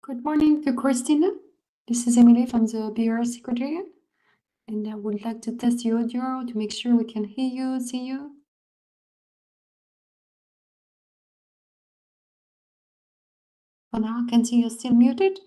Good morning to Christina. This is Emily from the BRS Secretariat, and I would like to test your audio to make sure we can hear you, see you. For now, I can see you're still muted.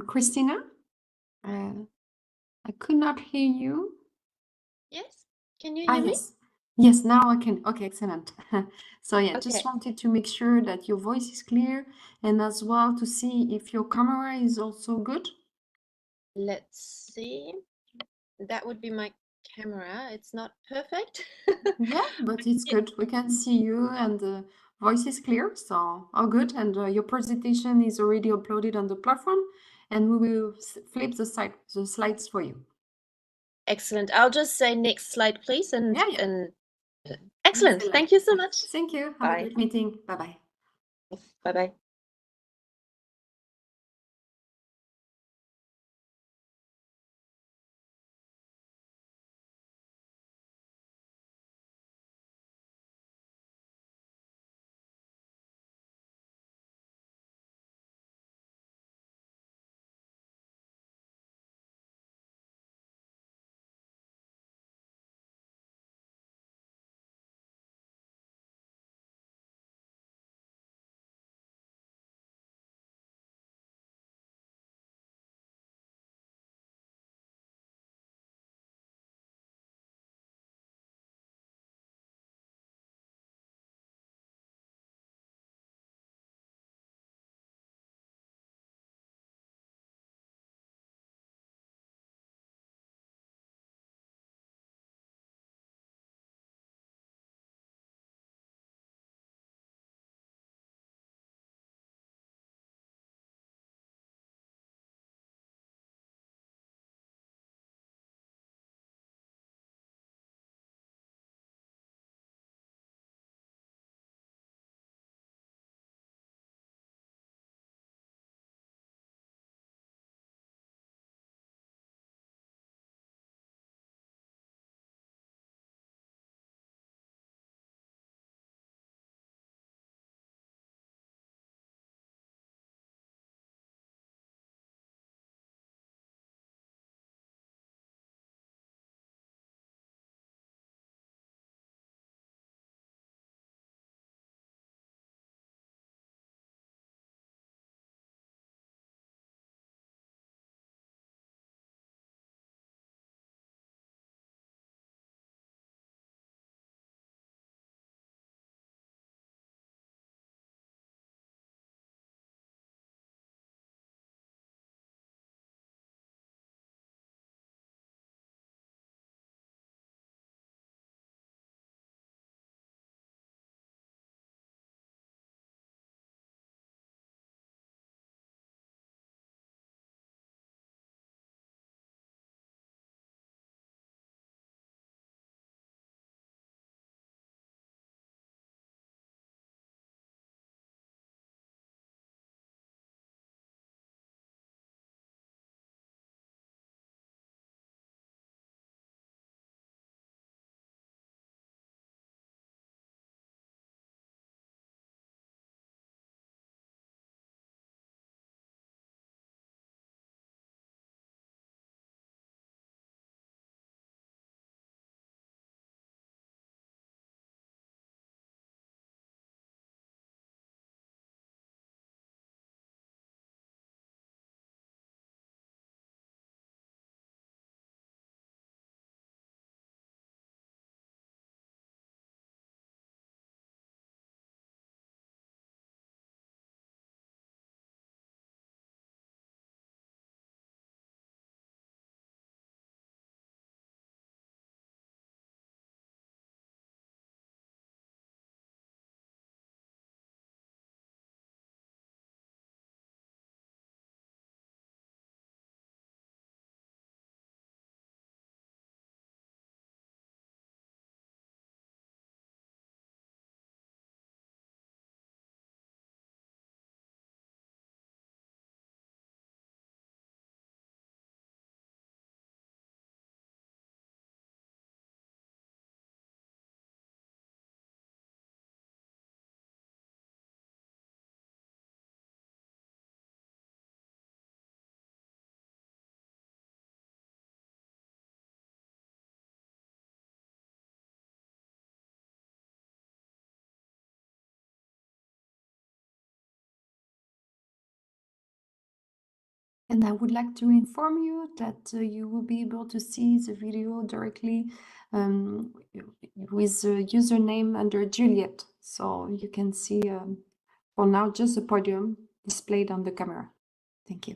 Christina, I could not hear you. Yes, can you hear me? Yes. Yes, now I can. Okay, excellent. So yeah, just Okay. wanted to make sure that your voice is clear and as well to see if your camera is also good. Let's see. That would be my camera. It's not perfect. Yeah, but it's good. We can see you and the voice is clear, so all good. And your presentation is already uploaded on the platform, and we will flip the slides for you. Excellent. I'll just say next slide, please. Yeah. Excellent. Thank you so much. Thank you. Have a Bye. great meeting. Bye-bye. Bye-bye. And I would like to inform you that you will be able to see the video directly with the username under Juliet. So you can see for now just the podium displayed on the camera. Thank you.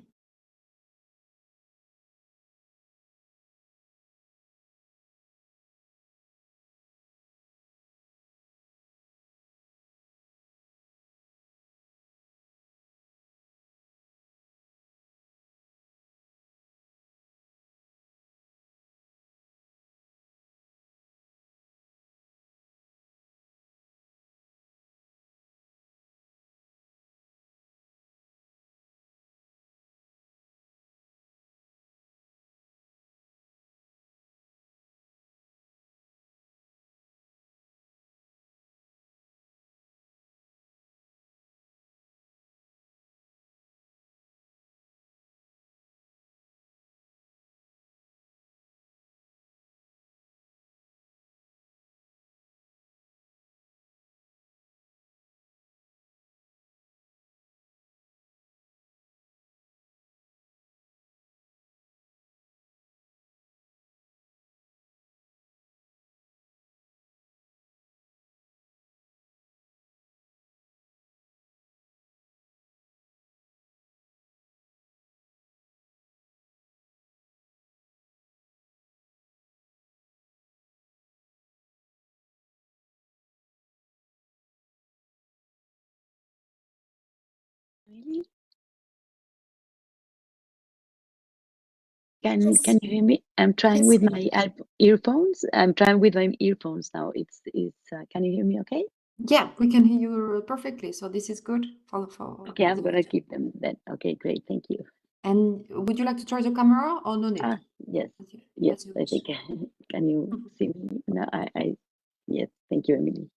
Really? Yes. Can you hear me? I'm trying Yes. with my earphones. I'm trying with my earphones now. It's can you hear me okay? Yeah, we can hear you perfectly. So this is good for Okay, I'm the gonna video. keep them then. Okay, great. Thank you. And would you like to charge the camera or no need? Yes. As you, Yes, as you I wish. think. Can you see me? No, yes, thank you, Emily.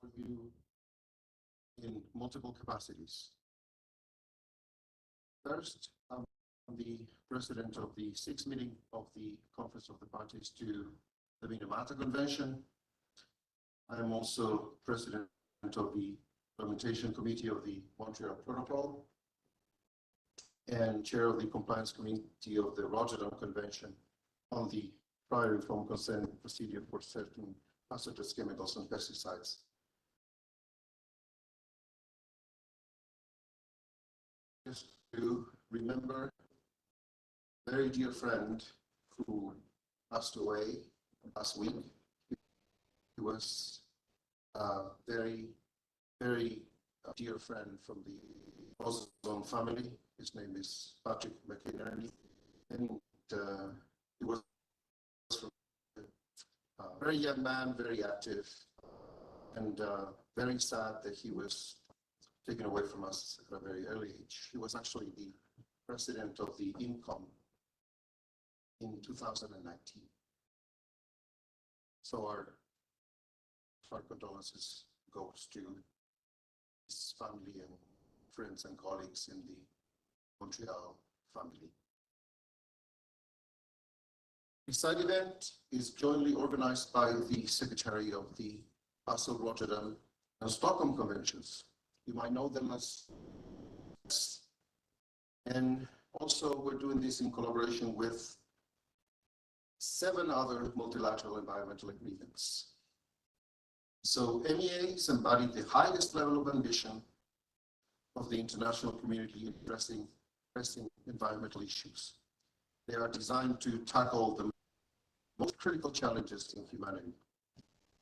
for you in multiple capacities. First, I'm the president of the sixth meeting of the Conference of the Parties to the Minamata Convention. I am also president of the Implementation Committee of the Montreal Protocol and chair of the Compliance Committee of the Rotterdam Convention on the prior informed consent procedure for certain hazardous chemicals and pesticides. Just to remember a very dear friend who passed away last week. He was a very, very dear friend from the Osborne family. His name is Patrick McInerney, and he was a very young man, very active, and very sad that he was taken away from us at a very early age. He was actually the president of the INCOM in 2019. So our condolences goes to his family and friends and colleagues in the Montreal family. The side event is jointly organized by the Secretary of the Basel, Rotterdam, and Stockholm Conventions. You might know them as, and also we're doing this in collaboration with 7 other multilateral environmental agreements. So MEAs embody the highest level of ambition of the international community addressing environmental issues. They are designed to tackle the most critical challenges in humanity.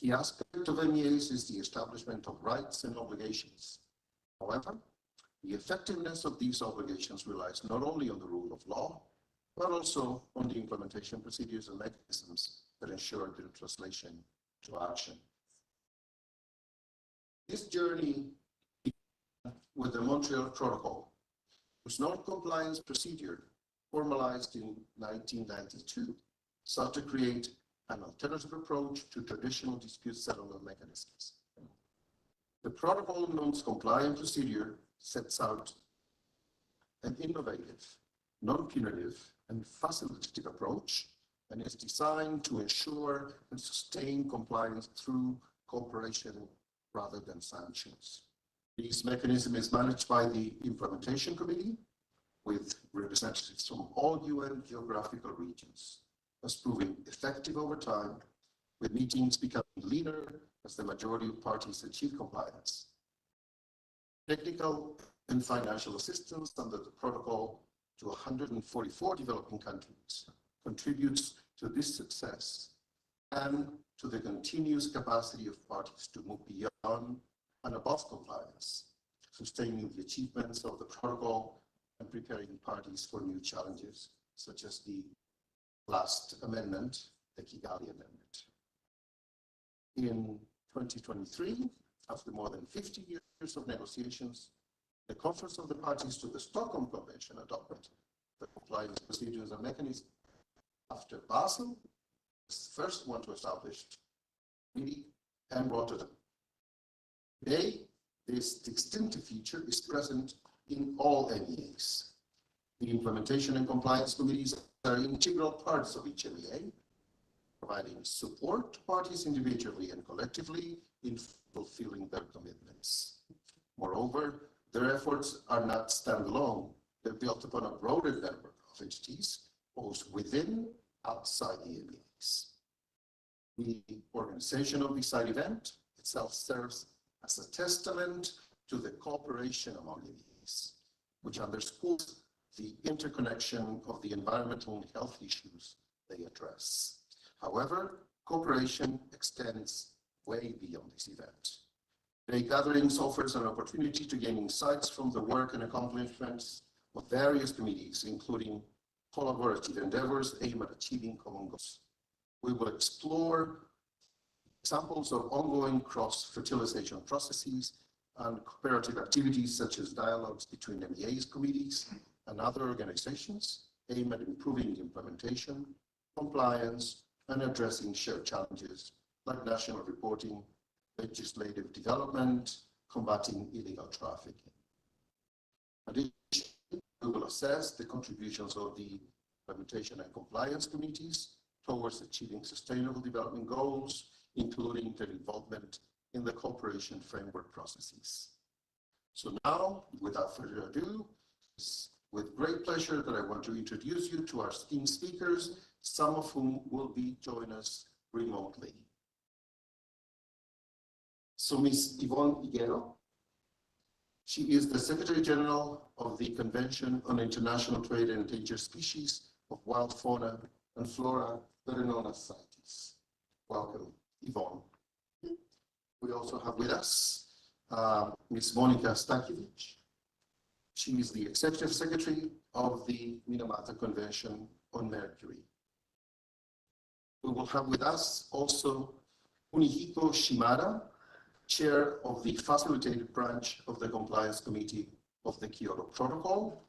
The aspect of MEAs is the establishment of rights and obligations. However, the effectiveness of these obligations relies not only on the rule of law, but also on the implementation procedures and mechanisms that ensure their translation to action. This journey began with the Montreal Protocol, whose non-compliance procedure, formalized in 1992, sought to create an alternative approach to traditional dispute settlement mechanisms. The protocol non-compliance procedure sets out an innovative, non-punitive, and facilitative approach, and is designed to ensure and sustain compliance through cooperation rather than sanctions. This mechanism is managed by the Implementation Committee, with representatives from all UN geographical regions, has proven effective over time, with meetings becoming leaner as the majority of parties achieve compliance. Technical and financial assistance under the protocol to 144 developing countries contributes to this success and to the continuous capacity of parties to move beyond and above compliance, sustaining the achievements of the protocol and preparing parties for new challenges, such as the last amendment, the Kigali Amendment. In 2023, after more than 50 years of negotiations, the Conference of the Parties to the Stockholm Convention adopted the compliance procedures and mechanisms. After Basel, the first one to establish Committee and Rotterdam. Today, this distinctive feature is present in all MEAs. The implementation and compliance committees are integral parts of each MEA, providing support to parties individually and collectively in fulfilling their commitments. Moreover, their efforts are not standalone. They're built upon a broader network of entities, both within and outside the MEAs. The organization of the side event itself serves as a testament to the cooperation among MEAs, which underscores the interconnection of the environmental and health issues they address. However, cooperation extends way beyond this event. Today, gatherings offers an opportunity to gain insights from the work and accomplishments of various committees, including collaborative endeavors aimed at achieving common goals. We will explore examples of ongoing cross-fertilization processes and cooperative activities such as dialogues between MEAs committees and other organizations aimed at improving the implementation, compliance, and addressing shared challenges like national reporting, legislative development, combating illegal trafficking. Additionally, we will assess the contributions of the implementation and compliance committees towards achieving sustainable development goals, including their involvement in the cooperation framework processes. So now, without further ado, it's with great pleasure that I want to introduce you to our esteemed speakers, some of whom will be joining us remotely. So Ms. Yvonne Higuero, she is the Secretary General of the Convention on International Trade in Endangered Species of Wild Fauna and Flora, better known as CITES. Welcome, Yvonne. We also have with us Ms. Monica Stankiewicz. She is the Executive Secretary of the Minamata Convention on Mercury. We will have with us also Kunihiko Shimada, Chair of the Facilitated Branch of the Compliance Committee of the Kyoto Protocol,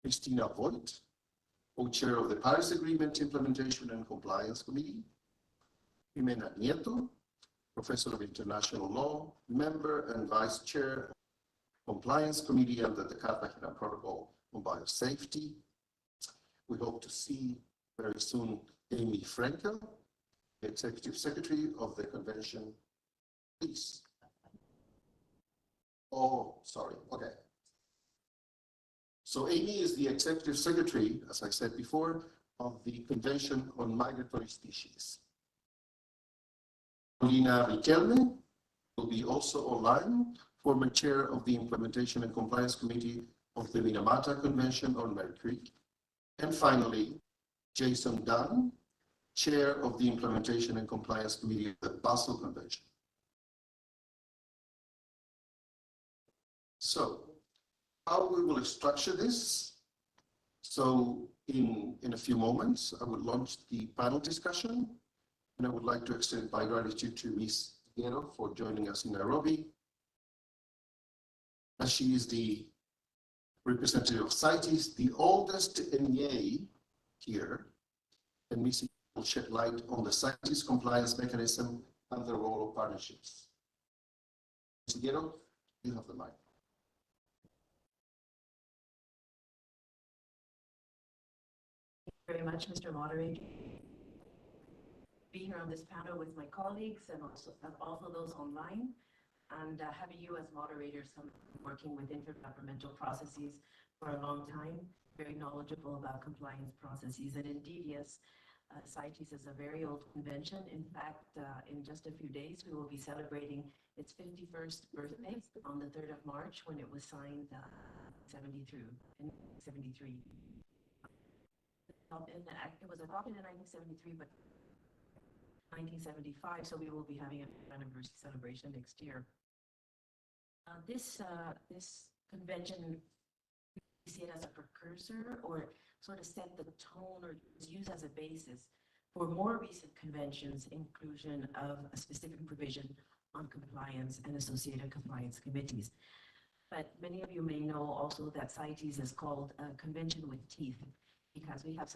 Christina Voigt, Co-Chair of the Paris Agreement Implementation and Compliance Committee, Jimena Nieto, Professor of International Law, Member and Vice Chair of the Compliance Committee under the Cartagena Protocol on Biosafety. We hope to see very soon Amy Frankel, the Executive Secretary of the Convention. Please. Oh, sorry. Okay. So Amy is the Executive Secretary, as I said before, of the Convention on Migratory Species. Paulina Riquelme will be also online, former Chair of the Implementation and Compliance Committee of the Minamata Convention on Mercury. And finally, Jason Dunn, Chair of the Implementation and Compliance Committee of the Basel Convention. So, how we will structure this? So, in a few moments, I will launch the panel discussion, and I would like to extend my gratitude to Ms. Higuero for joining us in Nairobi, as she is the representative of CITES, the oldest MEA here, and Ms. Higuero will shed light on the CITES compliance mechanism and the role of partnerships. Ms. Higuero, you have the mic. Very much, Mr. Moderator. Be here on this panel with my colleagues and also those online, and having you as moderators, working with intergovernmental processes for a long time, very knowledgeable about compliance processes. And indeed, yes, CITES is a very old convention. In fact, in just a few days, we will be celebrating its 51st birthday on the 3rd of March, when it was signed in 73. It was adopted in 1973, but 1975, so we will be having an anniversary celebration next year. This convention, we see it as a precursor, or sort of set the tone, or is used as a basis for more recent conventions' inclusion of a specific provision on compliance and associated compliance committees. But many of you may know also that CITES is called a convention with teeth, because we have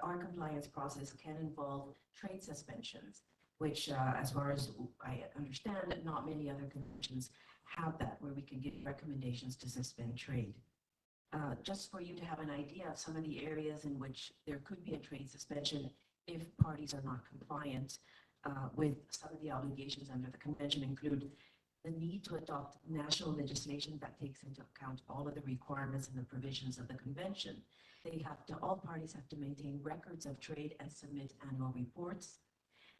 our compliance process can involve trade suspensions, which, as far as I understand, not many other conventions have that, where we can give recommendations to suspend trade. Just for you to have an idea of some of the areas in which there could be a trade suspension if parties are not compliant with some of the obligations under the convention, include the need to adopt national legislation that takes into account all of the requirements and the provisions of the convention. All parties have to maintain records of trade and submit annual reports.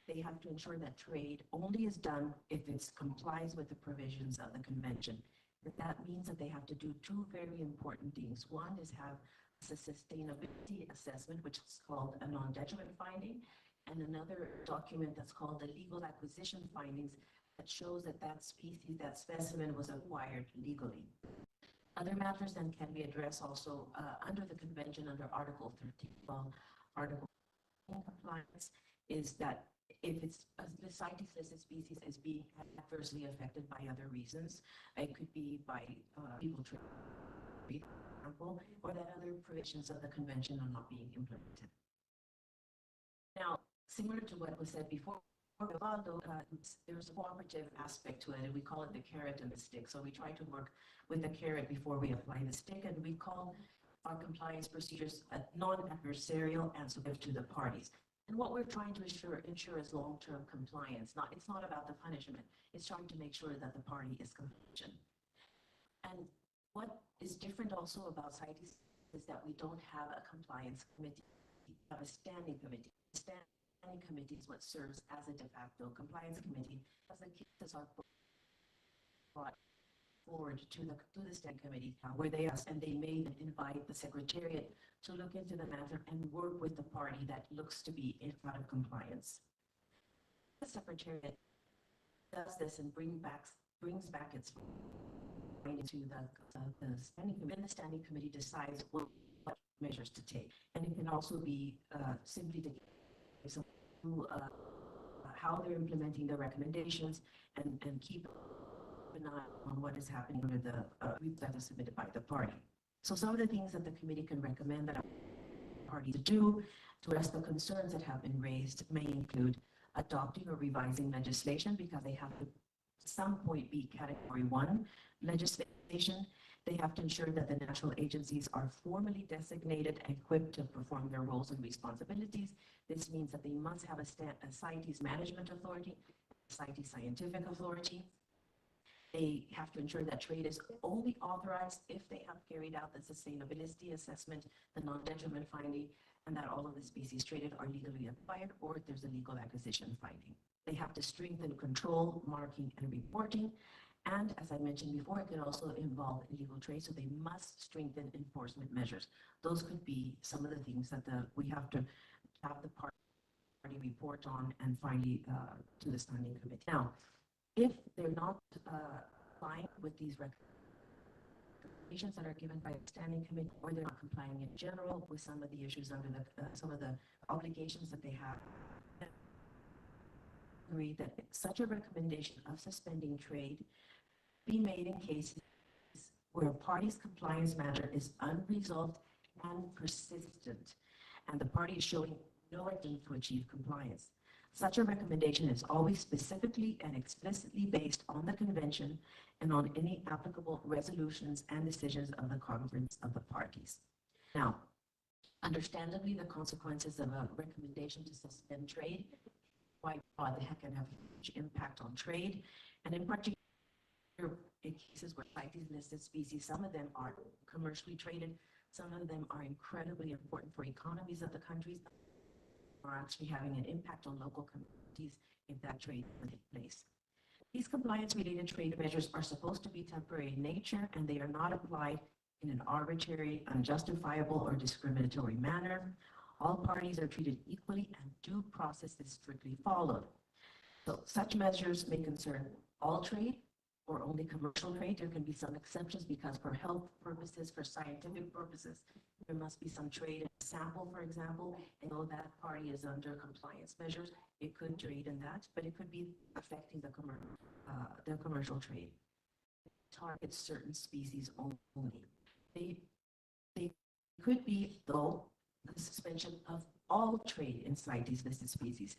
They have to ensure that trade only is done if it complies with the provisions of the convention. But that means that they have to do two very important things. One is have a sustainability assessment, which is called a non-detriment finding, and another document that's called the legal acquisition findings, that shows that that species, that specimen, was acquired legally. Other matters then can be addressed also under the convention under Article 13. Well, Article 13 compliance is that if it's the CITES listed species is being adversely affected by other reasons, it could be by people trade, for example, or that other provisions of the convention are not being implemented. Now, similar to what was said before, there's a cooperative aspect to it, and we call it the carrot and the stick. So we try to work with the carrot before we apply the stick, and we call our compliance procedures non-adversarial and supportive to the parties. And what we're trying to ensure is long-term compliance. It's not about the punishment. It's trying to make sure that the party is compliant. And what is different also about CITES is that we don't have a compliance committee. We have a standing committee. The standing committee is what serves as a de facto compliance committee, as the cases are brought forward to the standing committee, where they may invite the Secretariat to look into the matter and work with the party that looks to be out of compliance. The Secretariat does this and brings back its findings to the standing committee, and the standing committee decides what measures to take. And it can also be simply to how they're implementing the recommendations and keep an eye on what is happening under the brief that is submitted by the party. So some of the things that the committee can recommend that parties do to address the concerns that have been raised may include adopting or revising legislation, because they have to at some point be category 1 legislation. They have to ensure that the national agencies are formally designated and equipped to perform their roles and responsibilities. This means that they must have a CITES management authority, CITES scientific authority. They have to ensure that trade is only authorized if they have carried out the sustainability assessment, the non-detriment finding, and that all of the species traded are legally acquired, or if there's a legal acquisition finding. They have to strengthen control, marking, and reporting. And as I mentioned before, it can also involve illegal trade, so they must strengthen enforcement measures. Those could be some of the things that we have to have the party report on and finally to the standing committee. Now, if they're not complying with these recommendations that are given by the standing committee, or they're not complying in general with some of the issues under some of the obligations that they have, agree that such a recommendation of suspending trade be made in cases where a party's compliance matter is unresolved and persistent, and the party is showing no attempt to achieve compliance. Such a recommendation is always specifically and explicitly based on the convention and on any applicable resolutions and decisions of the conference of the parties. Now, understandably, the consequences of a recommendation to suspend trade quite broad. They can have a huge impact on trade, and in particular, in cases where CITES listed species, some of them are commercially traded, some of them are incredibly important for economies of the countries, are actually having an impact on local communities if that trade will take place. These compliance-related trade measures are supposed to be temporary in nature, and they are not applied in an arbitrary, unjustifiable, or discriminatory manner. All parties are treated equally, and due process is strictly followed. So such measures may concern all trade or only commercial trade. There can be some exceptions because for health purposes, for scientific purposes, there must be some trade in a sample, for example, and though that party is under compliance measures, it could trade in that, but it could be affecting the commercial trade. Target certain species only. They could be, though, the suspension of all trade in CITES listed species.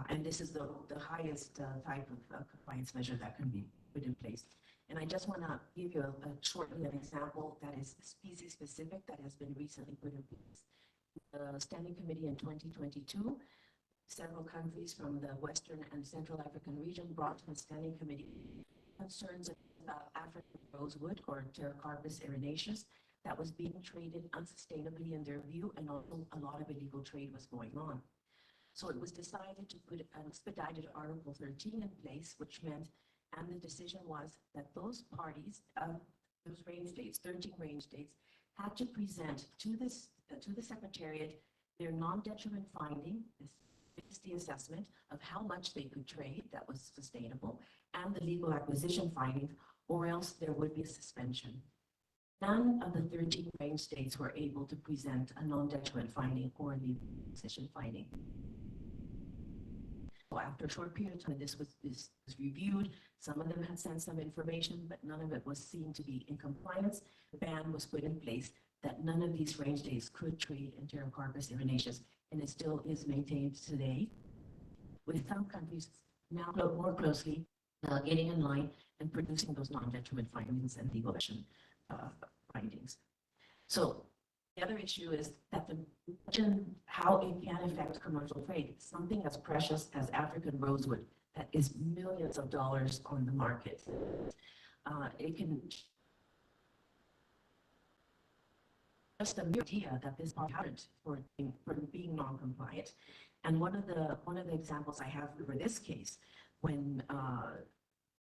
And this is the highest type of compliance measure that can be put in place. And I just want to give you a short example that is species specific that has been recently put in place. The Standing Committee in 2022, several countries from the Western and Central African region brought to the Standing Committee concerns about African rosewood, or Pterocarpus erinaceus, that was being traded unsustainably in their view, and also a lot of illegal trade was going on. So it was decided to put an expedited Article 13 in place, which meant, and the decision was that those parties, those range states, 13 range states, had to present to the Secretariat their non-detriment finding, this the assessment of how much they could trade that was sustainable, and the legal acquisition findings, or else there would be a suspension. None of the 13 range states were able to present a non-detriment finding or a legal acquisition finding. So after a short period of time, this was reviewed. Some of them had sent some information, but none of it was seen to be in compliance. The ban was put in place that none of these range states could trade in Pterocarpus erinaceus, and it still is maintained today. with some countries now look more closely, getting in line and producing those non-detriment findings and legal action findings. So the other issue is that how it can affect commercial trade. Something as precious as African rosewood that is millions of dollars on the market. It can just a mere idea that this patent for being non-compliant. And one of the examples I have for this case, when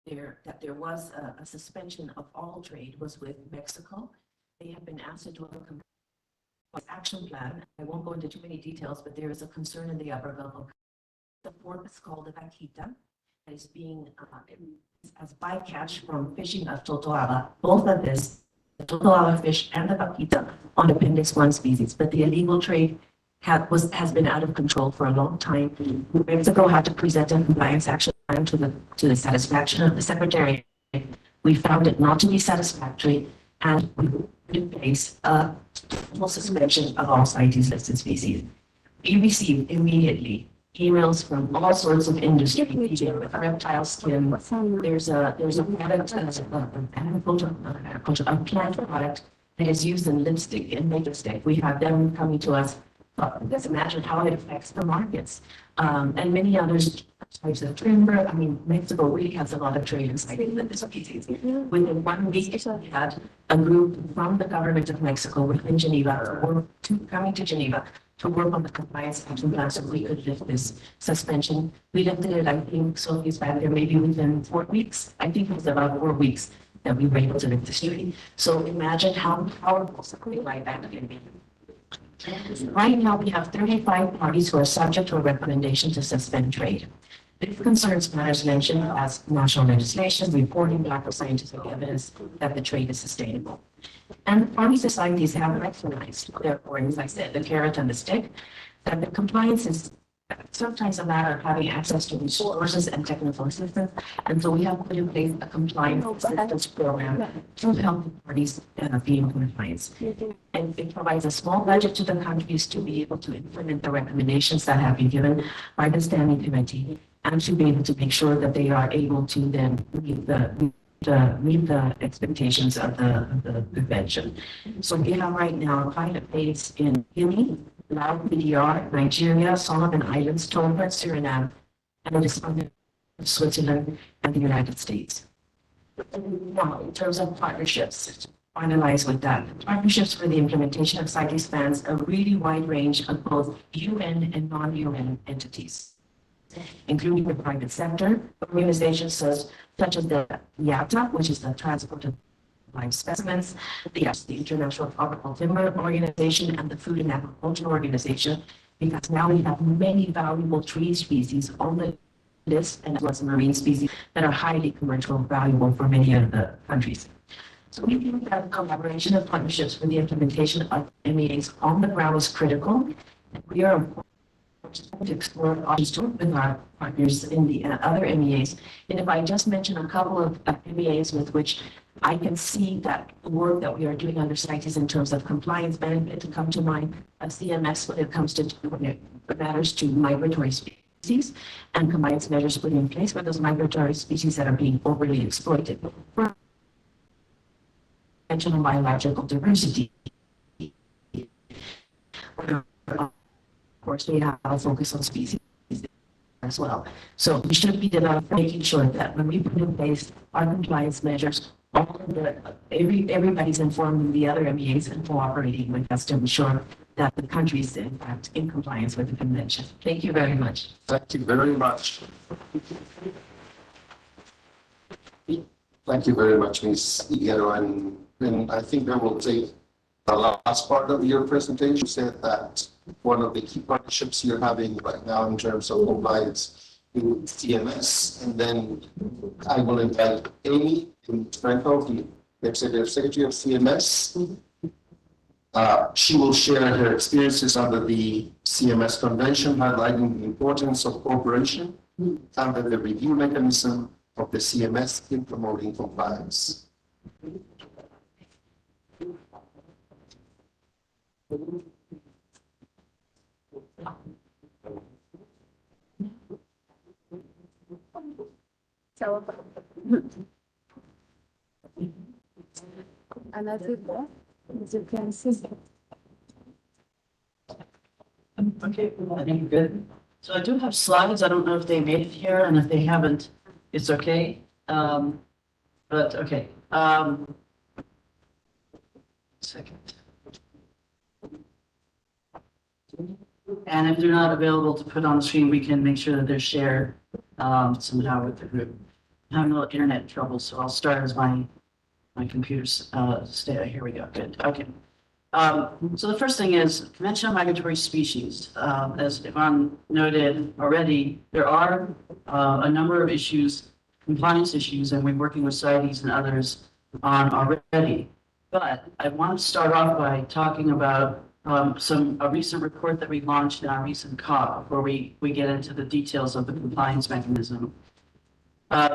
there was a suspension of all trade was with Mexico. They have been asked to do a action plan. I won't go into too many details, but there is a concern in the upper Gulf. The port is called the Vaquita, that is being as bycatch from fishing of totoaba. Both of this, the totoaba fish and the Vaquita, on Appendix 1 species, but the illegal trade has been out of control for a long time. Mexico had to present a compliance action plan to the satisfaction of the Secretariat. We found it not to be satisfactory, and we put in place a total suspension of all CITES listed species. We received immediately emails from all sorts of industry, dealing with reptile skin. There's a product, a plant product that is used in lipstick and makeup stick. We have them coming to us. Just imagine how it affects the markets, and many others types of timber. I mean, Mexico really has a lot of trade in citing this species. Within 1 week, we had a group from the government of Mexico within Geneva coming to Geneva to work on the compliance action plan so we could lift this suspension. We lifted it, I think, Sophie's back there, maybe within 4 weeks. I think it was about 4 weeks that we were able to lift this duty. So imagine how powerful something like that can be. Right now, we have 35 parties who are subject to a recommendation to suspend trade. This concerns matters mentioned as national legislation, reporting lack of scientific evidence that the trade is sustainable. And party societies have recognized, therefore, as I said, the carrot and the stick, that the compliance is sometimes a matter of having access to resources and technical assistance. And so we have put in place a compliance assistance program to help the parties be in compliance. And it provides a small budget to the countries to be able to implement the recommendations that have been given by the standing committee and to be able to make sure that they are able to then meet the expectations of the convention. So we have right now a pilot base in Guinea, Laos, PDR, Nigeria, Solomon Islands, Tonga, Suriname, and it is funded in Switzerland and the United States. Now, in terms of partnerships, to finalize with that, partnerships for the implementation of CITES spans a really wide range of both UN and non-UN entities, including the private sector, organizations such as the IATA, which is the Transport of Live Specimens, the International Tropical Timber Organization, and the Food and Agriculture Organization, because now we have many valuable tree species on the list, and as well as marine species that are highly commercial valuable for many of the countries. So we think that collaboration and partnerships for the implementation of MEAs on the ground is critical. We are to explore options to work with our partners in the other MEAs. And if I just mention a couple of MEAs with which I can see that work that we are doing under CITES in terms of compliance benefit to come to mind, a CMS when it comes to when it matters to migratory species and compliance measures put in place for those migratory species that are being overly exploited. Mention of biological diversity. Of course, we have a focus on species as well. So we should be making sure that when we put in place our compliance measures, everybody's informing the other MEAs and cooperating with us to ensure that the country is in fact in compliance with the convention. Thank you very much. Thank you very much. Thank you very much, Ms. Higuero. And I think I will take the last part of your presentation. You said that one of the key partnerships you're having right now in terms of compliance with CMS, and then I will invite Amy Franco, the Executive Secretary of CMS. She will share her experiences under the CMS Convention, highlighting the importance of cooperation under the review mechanism of the CMS in promoting compliance. Another one, as you can see. Okay, I think we're good. So I do have slides. I don't know if they made it here, and if they haven't, it's okay. But okay. Second. And if they're not available to put on the screen, we can make sure that they're shared somehow with the group. I'm having a little internet trouble, so I'll start as my computer's stay. Here we go. Good. Okay. So the first thing is conventional migratory species. As Yvonne noted already, there are a number of issues, compliance issues, and we're working with CITES and others on already. But I want to start off by talking about a recent report that we launched in our recent COP, where we get into the details of the compliance mechanism.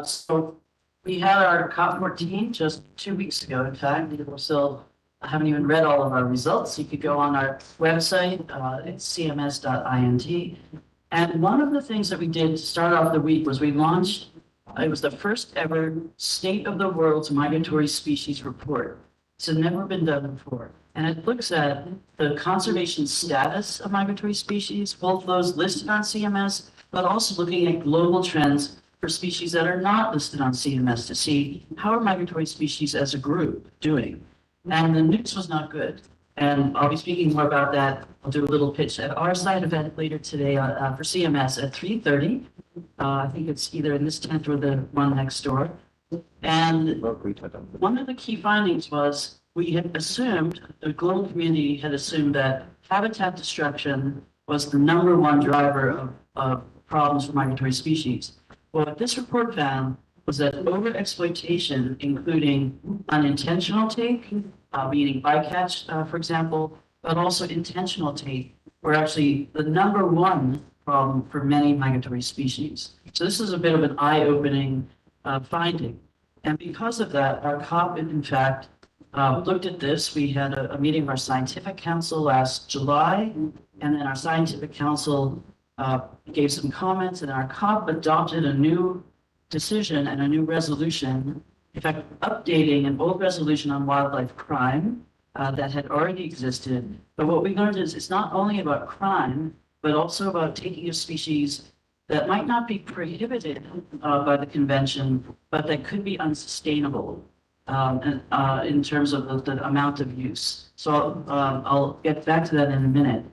So we had our COP 14 just 2 weeks ago. In fact, we're still I haven't even read all of our results. You could go on our website, it's cms.int. And one of the things that we did to start off the week was we launched, it was the first ever State of the World's Migratory Species Report. It's never been done before. And it looks at the conservation status of migratory species, both those listed on CMS, but also looking at global trends for species that are not listed on CMS to see how are migratory species as a group doing. And the news was not good. And I'll be speaking more about that. I'll do a little pitch at our side event later today for CMS at 3:30. I think it's either in this tent or the one next door. And one of the key findings was we had assumed, the global community had assumed that habitat destruction was the #1 driver of problems for migratory species. Well, what this report found was that overexploitation, including unintentional take, meaning bycatch, for example, but also intentional take, were actually the #1 problem for many migratory species. So this is a bit of an eye-opening finding. And because of that, our COP, in fact, looked at this. We had a meeting of our scientific council last July, and then our scientific council gave some comments, and our COP adopted a new decision and a new resolution, in fact, updating an old resolution on wildlife crime that had already existed. But what we learned is it's not only about crime, but also about taking a species that might not be prohibited by the convention, but that could be unsustainable in terms of the amount of use. So I'll get back to that in a minute.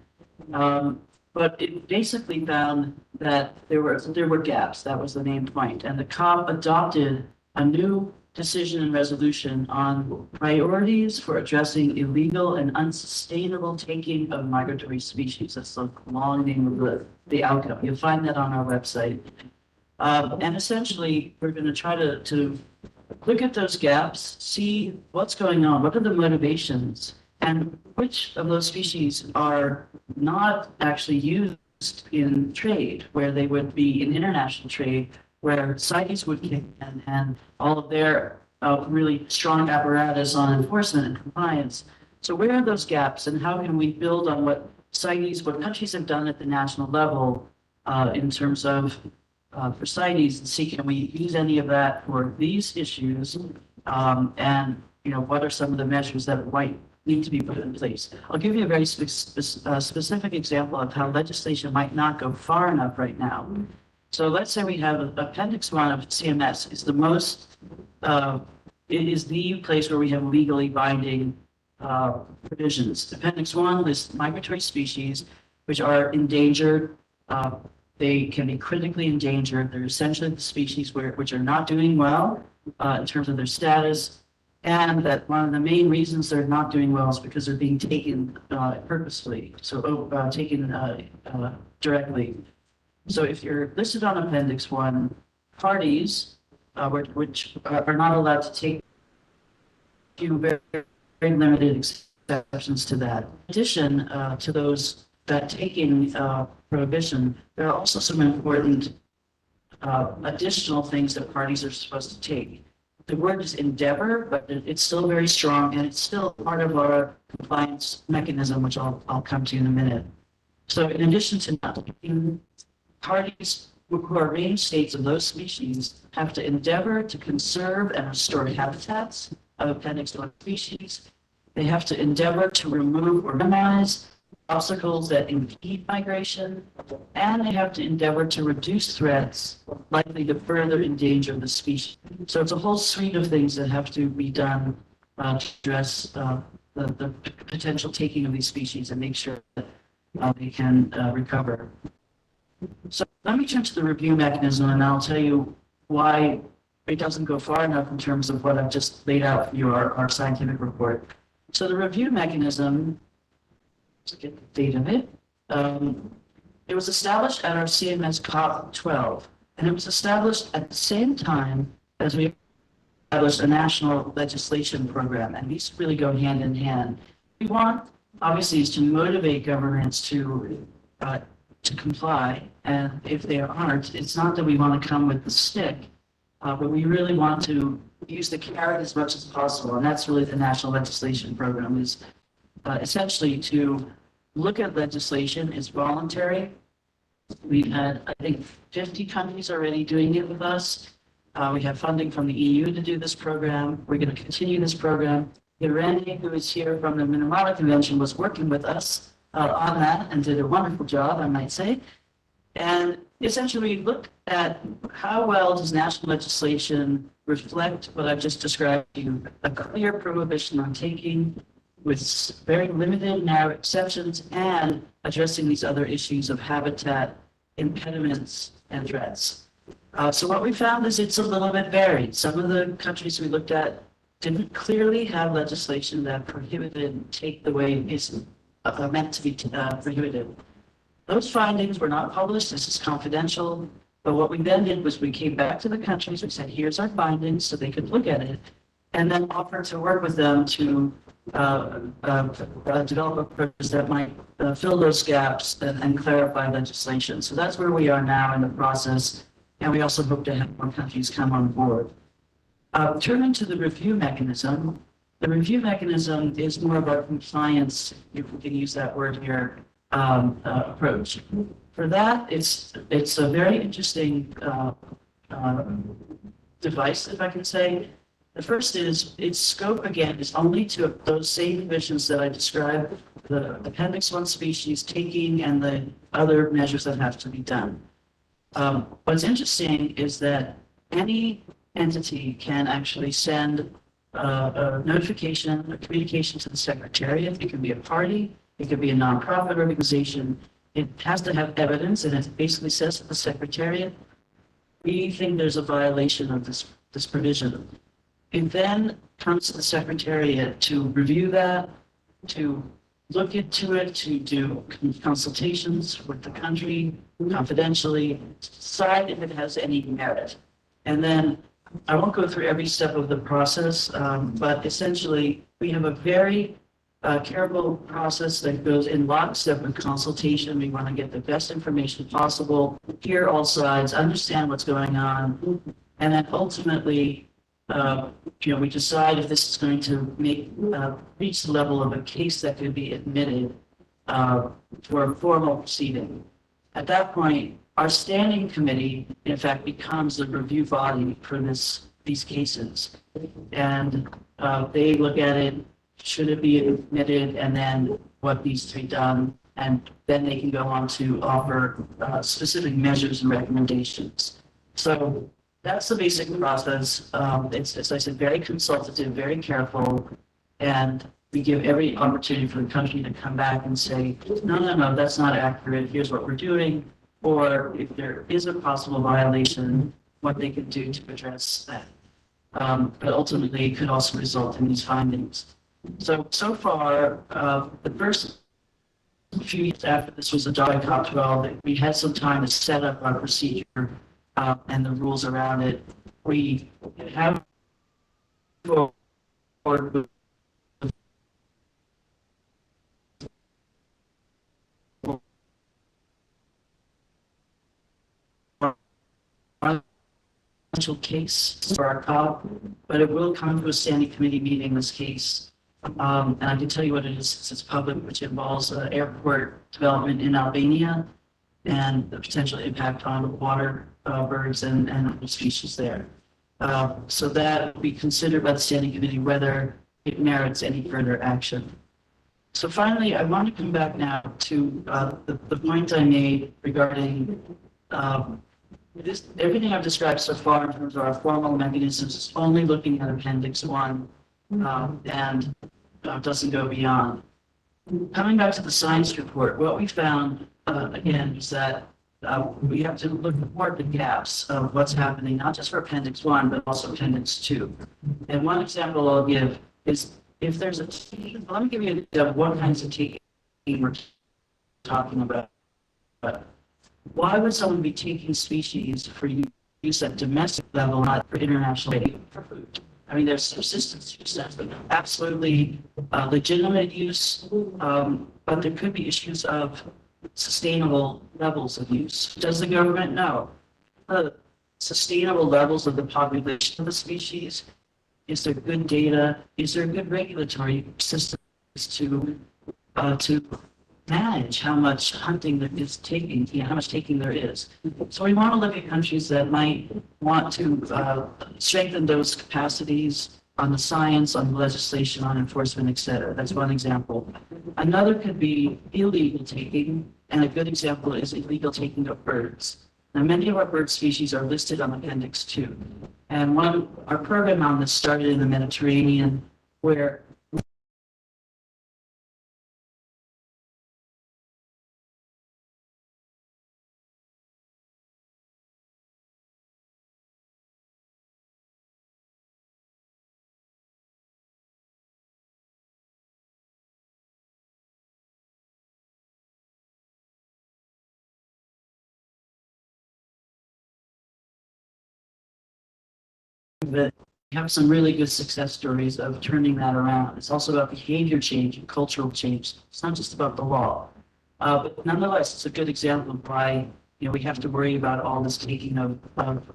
But it basically found that there were gaps. That was the main point. And the COP adopted a new decision and resolution on priorities for addressing illegal and unsustainable taking of migratory species. That's the long name of the outcome. You'll find that on our website. And essentially, we're going to try to look at those gaps, see what's going on, what are the motivations, and which of those species are not actually used in trade, where they would be in international trade, where CITES would kick in and all of their really strong apparatus on enforcement and compliance. So where are those gaps, and how can we build on what CITES, what countries have done at the national level in terms of for CITES, and see can we use any of that for these issues, and what are some of the measures that might need to be put in place. I'll give you a very specific example of how legislation might not go far enough right now. So let's say we have Appendix 1 of CMS is the most, it is the place where we have legally binding provisions. Appendix 1 lists migratory species which are endangered. They can be critically endangered. They're essentially the species which are not doing well in terms of their status. And that one of the main reasons they're not doing well is because they're being taken purposefully, so taken directly. So if you're listed on Appendix 1, parties which are not allowed to take very, very limited exceptions to that. In addition to those that taking prohibition, there are also some important additional things that parties are supposed to take. The word is endeavor, but it's still very strong, and it's still part of our compliance mechanism, which I'll come to in a minute. So in addition to not taking, parties who are range states of those species have to endeavor to conserve and restore habitats of Appendix 1 species. They have to endeavor to remove or minimize obstacles that impede migration, and they have to endeavor to reduce threats likely to further endanger the species. So it's a whole suite of things that have to be done to address the potential taking of these species and make sure that they can recover. So let me turn to the review mechanism, and I'll tell you why it doesn't go far enough in terms of what I've just laid out for you, our scientific report. So the review mechanism, to get the date of it, it was established at our CMS COP 12, and it was established at the same time as we established a national legislation program, and these really go hand in hand. We want, obviously, is to motivate governments to comply, and if they aren't, it's not that we want to come with the stick, but we really want to use the carrot as much as possible, and that's really the national legislation program, is essentially to look at legislation. It's voluntary. We've had, I think, 50 countries already doing it with us. We have funding from the EU to do this program. We're going to continue this program. Randy, who is here from the Minamata Convention, was working with us on that and did a wonderful job, I might say. And essentially, we look at how well does national legislation reflect what I've just described to you, a clear prohibition on taking with very limited narrow exceptions and addressing these other issues of habitat, impediments, and threats. So what we found is it's a little bit varied. Some of the countries we looked at didn't clearly have legislation that prohibited take the way it's meant to be prohibited. Those findings were not published. This is confidential. But what we then did was we came back to the countries. We said, here's our findings, so they could look at it, and then offer to work with them to develop approaches that might fill those gaps and clarify legislation. So that's where we are now in the process, and we also hope to have more countries come on board. Turning to the review mechanism, the review mechanism is more of a compliance, if we can use that word here, approach. For that, it's a very interesting device, if I can say. The first is its scope, again, is only to those same divisions that I described, the Appendix 1 species taking and the other measures that have to be done. What's interesting is that any entity can actually send a notification, a communication to the Secretariat. It can be a party, it could be a nonprofit organization. It has to have evidence, and it basically says to the Secretariat, we think there's a violation of this provision. It then comes to the Secretariat to review that, to look into it, to do consultations with the country confidentially, to decide if it has any merit. And then I won't go through every step of the process, but essentially we have a very careful process that goes in lockstep with consultation. We want to get the best information possible, hear all sides, understand what's going on, and then ultimately, we decide if this is going to reach the level of a case that could be admitted for a formal proceeding. At that point, our standing committee, in fact, becomes the review body for these cases, and they look at it. Should it be admitted, and then what needs to be done, and then they can go on to offer specific measures and recommendations. So that's the basic process. It's, as I said, very consultative, very careful, and we give every opportunity for the country to come back and say, no, that's not accurate. Here's what we're doing. Or if there is a possible violation, what they can do to address that. But ultimately, it could also result in these findings. So far, the first few years after this was adopted, COP 12, we had some time to set up our procedure and the rules around it. We have forward case for our COP, but it will come to a standing committee meeting, this case. And I can tell you what it is since it's public, which involves airport development in Albania. and the potential impact on water birds and other species there. So that would be considered by the standing committee whether it merits any further action. So finally, I want to come back now to the point I made regarding everything I've described so far in terms of our formal mechanisms is only looking at Appendix 1 and doesn't go beyond. Coming back to the science report, what we found, again, is that we have to look more at the gaps of what's happening, not just for Appendix 1, but also Appendix 2. And one example I'll give is if there's a, let me give you an idea of what kinds of taking we're talking about. Why would someone be taking species for use at domestic level, not for international for food? I mean, there's subsistence use, that's absolutely legitimate use, but there could be issues of sustainable levels of use. Does the government know the sustainable levels of the population of the species? Is there good data? Is there good regulatory systems to manage how much hunting there is taking, how much taking there is? So we want to look at countries that might want to strengthen those capacities on the science, on the legislation, on enforcement, et cetera. That's one example. Another could be illegal taking, and a good example is illegal taking of birds. Now, many of our bird species are listed on Appendix 2. And our program on this started in the Mediterranean, where that we have some really good success stories of turning that around. It's also about behavior change and cultural change. It's not just about the law. But nonetheless, it's a good example of why we have to worry about all this taking of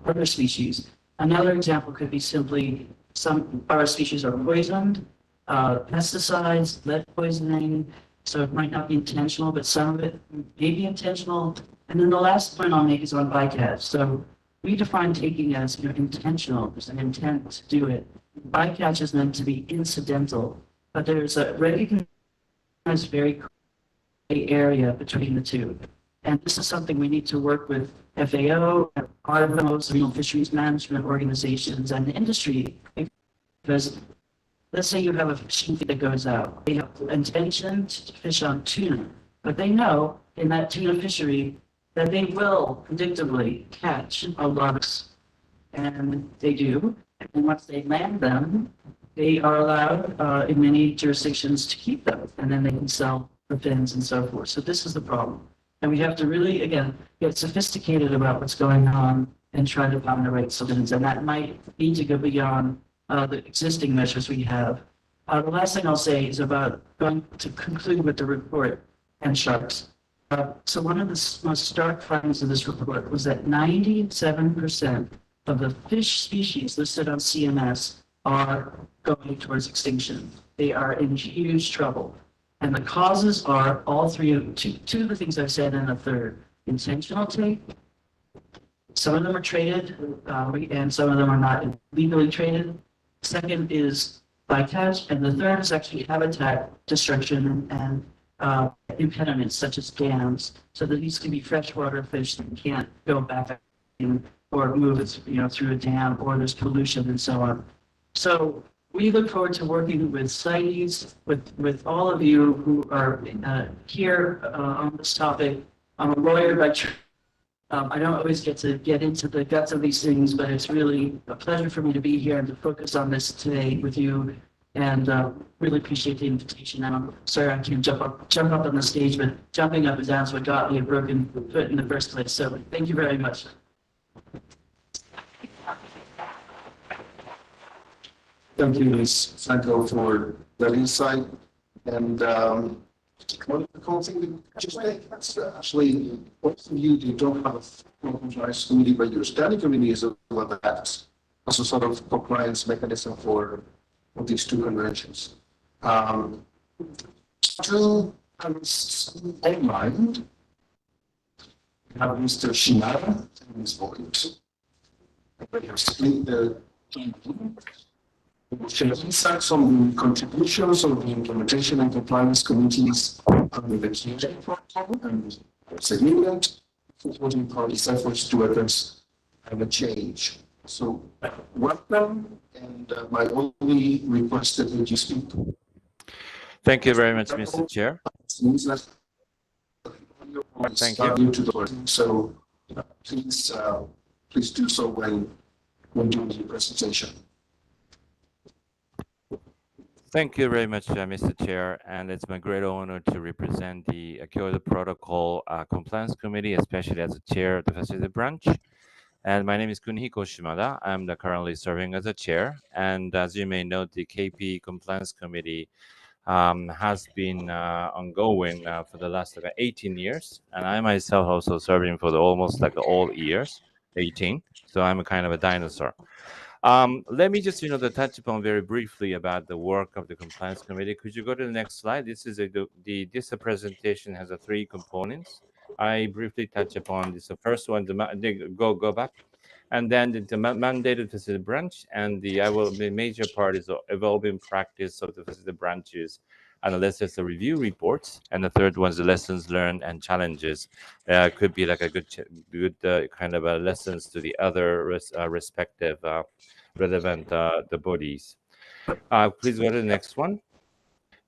other species. Another example could be simply some of our species are poisoned, pesticides, lead poisoning. So it might not be intentional, but some of it may be intentional. And then the last point I'll make is on bycatch. So we define taking as intentional. There's an intent to do it. Bycatch is meant to be incidental, but there's a recognized very gray area between the two. And this is something we need to work with FAO, RMOs, regional fisheries management organizations, and the industry. Because let's say you have a fishing fleet that goes out. They have the intention to fish on tuna, but they know in that tuna fishery that they will predictably catch a lot of, and they do. And once they land them, they are allowed in many jurisdictions to keep them, and then they can sell the fins and so forth. So this is the problem. And we have to really, again, get sophisticated about what's going on and try to find the right solutions. And that might need to go beyond the existing measures we have. The last thing I'll say is about going to conclude with the report and sharks. So one of the most stark findings of this report was that 97% of the fish species listed on CMS are going towards extinction. They are in huge trouble. And the causes are all two of the things I've said, and a third. Intentional take. Some of them are traded, and some of them are not legally traded. Second is bycatch, and the third is actually habitat destruction and impediments such as dams. So that these can be freshwater fish that can't go back in or move through a dam, or there's pollution and so on. So we look forward to working with CITES, with all of you who are here on this topic. I'm a lawyer by trade. I don't always get to get into the guts of these things, but it's really a pleasure for me to be here and to focus on this today with you, and really appreciate the invitation. And I'm sorry I can't jump up on the stage, but jumping up and down is what got me a broken foot in the first place. So thank you very much. Thank you, Ms. Franco, for that insight. And one cool thing to just make, actually, most of you don't have a compliance committee, but your standing committee is the one that acts as a sort of compliance mechanism for these two conventions. To have in mind, have Mr. Shimada and Ms. Voigt. We have split the team. We will share insights on the contributions of the implementation and compliance committees under the KJ protocol and its agreement, supporting parties' efforts to address climate change. So, welcome, and my only request is that you speak. Thank you very much, Mr. Chair. Thank you. So, please do so when doing your presentation. Thank you very much, Mr. Chair, and it's my great honor to represent the Kyoto Protocol Compliance Committee, especially as the chair of the facility branch. And my name is Kunihiko Shimada. I'm currently serving as a chair, and as you may know, the KP Compliance Committee has been ongoing for the last 18 years, and I myself also serving for almost all years, 18. So I'm a kind of a dinosaur. Let me just touch upon very briefly about the work of the compliance committee. Could you go to the next slide? This is this presentation has three components. I briefly touch upon this. The first one, go back. And then the mandated facility branch, and the major part is the evolving practice of the facility branches, analysis and review reports, and the third one is the lessons learned and challenges. Could be like a good kind of lessons to the other respective relevant the bodies. Please go to the next one.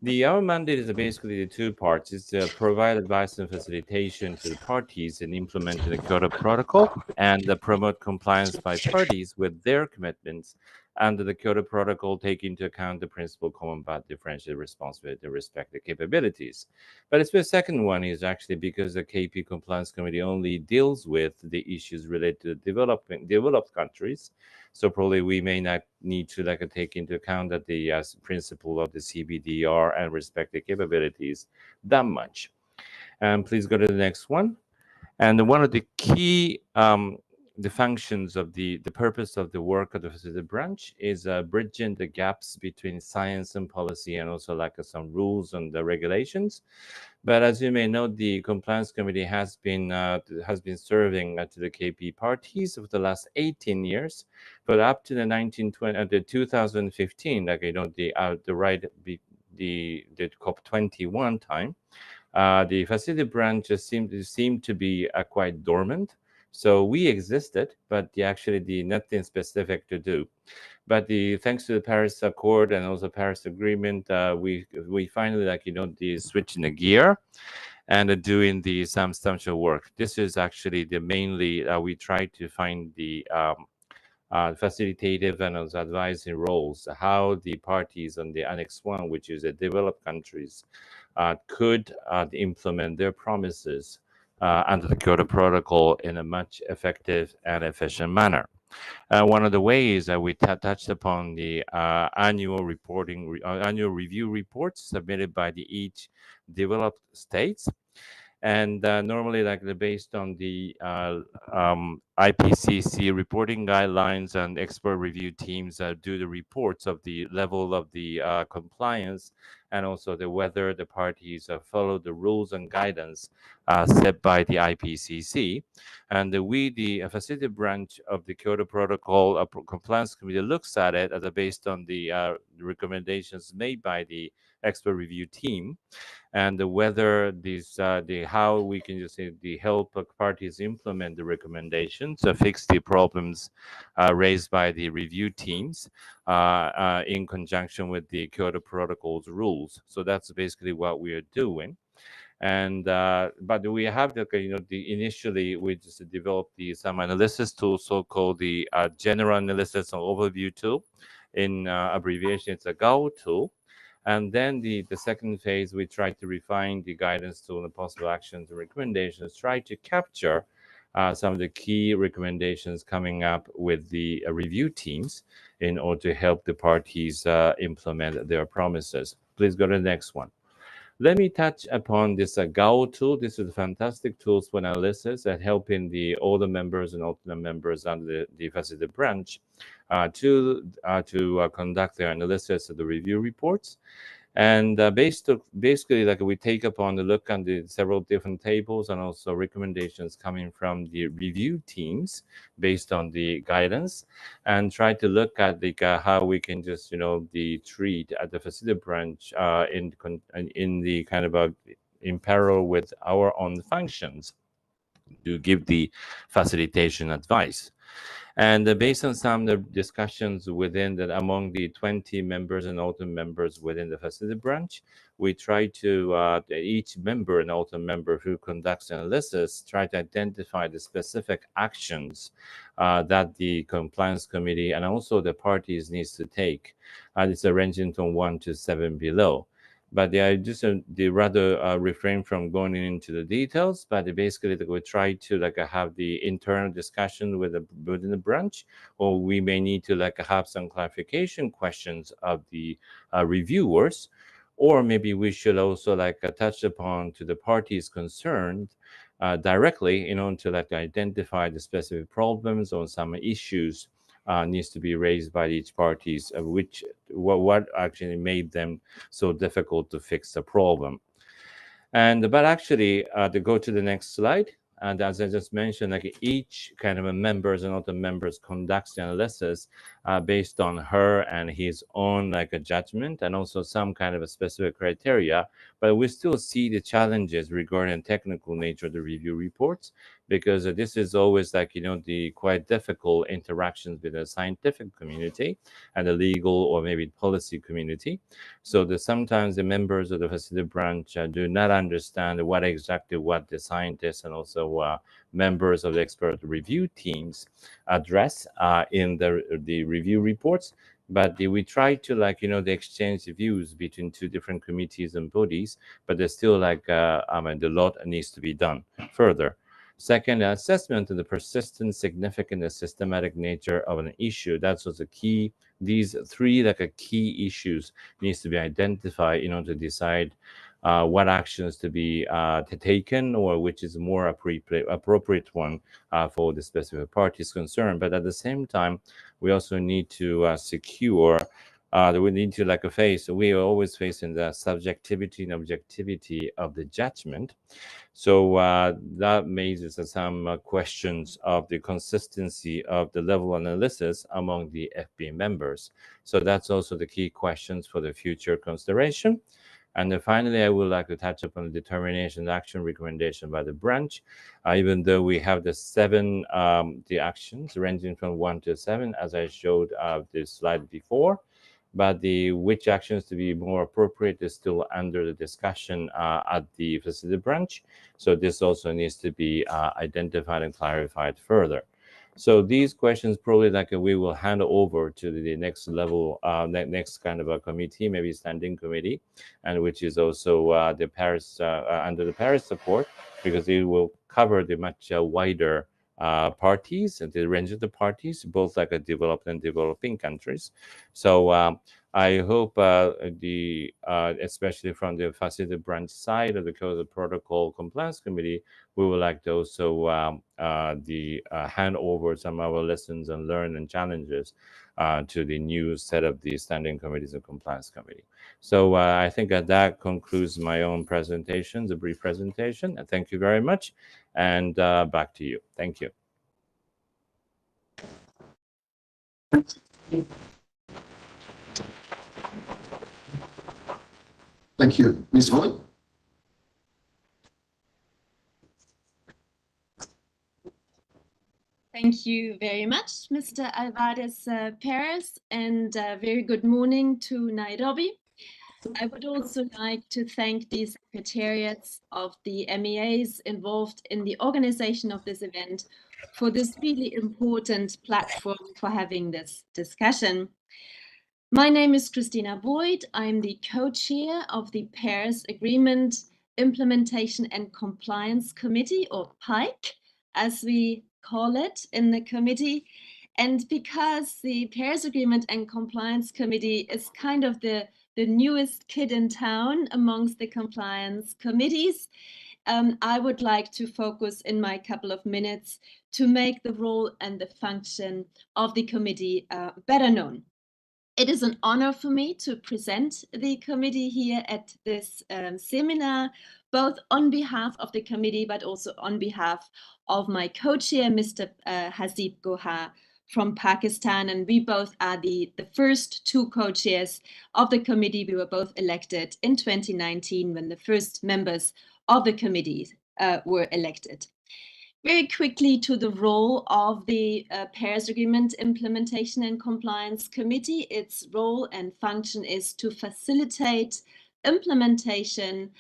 Our mandate is basically the two parts. It's to provide advice and facilitation to the parties in implementing the Kyoto Protocol and promote compliance by parties with their commitments under the Kyoto Protocol, take into account the principle common about differentiated responsibility and respective capabilities. But the second one is actually because the KP Compliance Committee only deals with the issues related to developed countries. So probably we may not need to take into account that the principle of the CBDR and respective capabilities that much. And please go to the next one. And one of the key the functions of the purpose of the work of the facility branch is bridging the gaps between science and policy, and also some rules and the regulations. But as you may know, the compliance committee has been serving to the KP parties for the last 18 years, but up to the 2015, the COP21 time, the facility branch just seemed to be quite dormant. So we existed, but actually nothing specific to do. But thanks to the Paris Accord and also Paris Agreement, we finally switching the gear and doing the substantial work. This is actually mainly we try to find the facilitative and also advising roles, how the parties on the Annex 1, which is the developed countries, could implement their promises under the Kyoto Protocol in a much effective and efficient manner. One of the ways that we touched upon the annual review reports submitted by each developed states. And normally, based on the IPCC reporting guidelines, and expert review teams do the reports of the level of the compliance, and also whether the parties follow the rules and guidance set by the IPCC. And the facility branch of the Kyoto Protocol Compliance Committee looks at it as based on the recommendations made by the expert review team, and whether how we can just help parties implement the recommendations to fix the problems raised by the review teams in conjunction with the Kyoto Protocol's rules. So that's basically what we are doing. And but we have initially we just developed some analysis tool, so-called the general analysis and overview tool. In abbreviation, it's a GAO tool. And then the second phase, we try to refine the guidance tool and possible actions and recommendations, try to capture some of the key recommendations coming up with the review teams in order to help the parties implement their promises. Please go to the next one. Let me touch upon this GAO tool. This is a fantastic tool for analysis and helping all the members and alternate members under the facility branch to conduct their analysis of the review reports. And basically, like we take upon the look on the several different tables and also recommendations coming from the review teams based on the guidance, and try to look at the how we can just the treat at the facility branch in the kind of in parallel with our own functions to give the facilitation advice. And based on some of the discussions within that among the 20 members and autumn members within the facility branch, we try to, each member and autumn member who conducts analysis, try to identify the specific actions that the compliance committee and also the parties needs to take. It's ranging from 1 to 7 below. But I just they rather refrain from going into the details. But basically, we try to have the internal discussion within the branch, or we may need to have some clarification questions of the reviewers, or maybe we should also touch upon to the parties concerned directly, to identify the specific problems or some issues needs to be raised by each parties, which what actually made them so difficult to fix the problem. And but actually, to go to the next slide, and as I just mentioned, each kind of a members and other members conducts the analysis based on her and his own a judgment and also some kind of a specific criteria. But we still see the challenges regarding technical nature of the review reports, because this is always the quite difficult interactions with the scientific community and the legal or maybe policy community. So sometimes the members of the facility branch do not understand what the scientists and also members of the expert review teams address in the review reports. But we try to they exchange views between two different committees and bodies, but there's still the lot needs to be done further. Second, assessment of the persistent, significant, and systematic nature of an issue. That's what's the key. These three key issues needs to be identified in order to decide what actions to be taken, or which is more appropriate one for the specific parties concerned. But at the same time, we also need to secure that we need to face. We are always facing the subjectivity and objectivity of the judgment. So that raises some questions of the consistency of the level analysis among the FB members. So that's also the key questions for the future consideration. And then finally, I would like to touch upon the determination action recommendation by the branch. Even though we have the 7 the actions ranging from 1 to 7, as I showed this slide before, but which actions to be more appropriate is still under the discussion at the facility branch. So this also needs to be identified and clarified further. So these questions probably we will hand over to the next level, next kind of a committee, maybe standing committee, and which is also the Paris under the Paris support, because it will cover the much wider parties and the range of the parties, both developed and developing countries. So I hope especially from the facility branch side of the Code of Protocol Compliance Committee, we would like to also hand over some of our lessons and learn and challenges to the new set of the Standing Committees and Compliance Committee. So I think that concludes my own presentation, the brief presentation. And thank you very much. And back to you. Thank you. Thank you. Ms. Hoy? Thank you very much, Mr. Alvarez Perez, and very good morning to Nairobi. I would also like to thank the secretariats of the MEAs involved in the organization of this event for this really important platform for having this discussion. My name is Christina Boyd. I'm the co-chair of the Paris Agreement Implementation and Compliance Committee, or PIKE, as we call it in the committee. And because the Paris Agreement and Compliance Committee is kind of the newest kid in town amongst the compliance committees, I would like to focus in my couple of minutes to make the role and the function of the committee better known. It is an honor for me to present the committee here at this seminar, both on behalf of the committee, but also on behalf of my co-chair, Mr. Hasib Gohar from Pakistan. And we both are the first two co-chairs of the committee. We were both elected in 2019 when the first members of the committee were elected. Very quickly to the role of the Paris Agreement Implementation and Compliance Committee. Its role and function is to facilitate implementation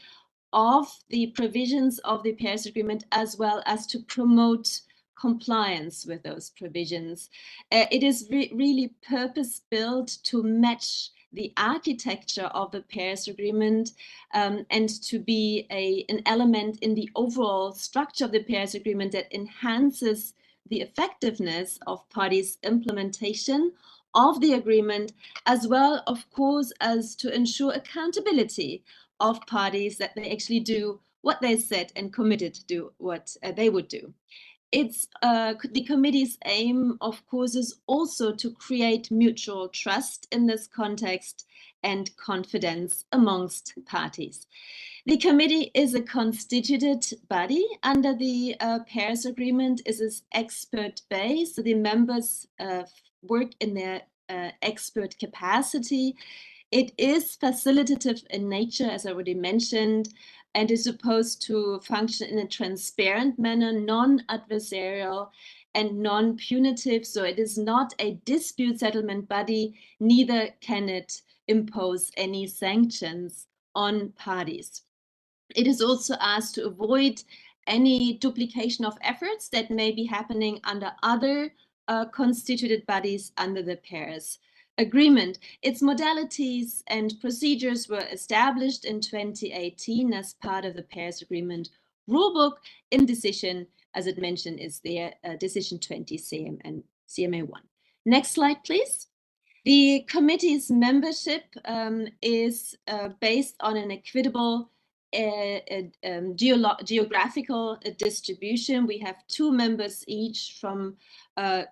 of the provisions of the Paris Agreement, as well as to promote compliance with those provisions. It is really purpose-built to match the architecture of the Paris Agreement and to be an element in the overall structure of the Paris Agreement that enhances the effectiveness of parties' implementation of the agreement, as well, of course, as to ensure accountability of parties that they actually do what they said and committed to do what they would do. It's the committee's aim, of course, is also to create mutual trust in this context and confidence amongst parties. The committee is a constituted body under the Paris Agreement. Is its expert base. So the members work in their expert capacity. It is facilitative in nature, as I already mentioned, and is supposed to function in a transparent manner, non-adversarial and non-punitive. So it is not a dispute settlement body, neither can it impose any sanctions on parties. It is also asked to avoid any duplication of efforts that may be happening under other constituted bodies under the Paris Agreement. Its modalities and procedures were established in 2018 as part of the Paris Agreement rulebook in decision, as it mentioned, is their decision 20 CMA1. Next slide, please. The committee's membership is based on an equitable geographical distribution. We have 2 members each from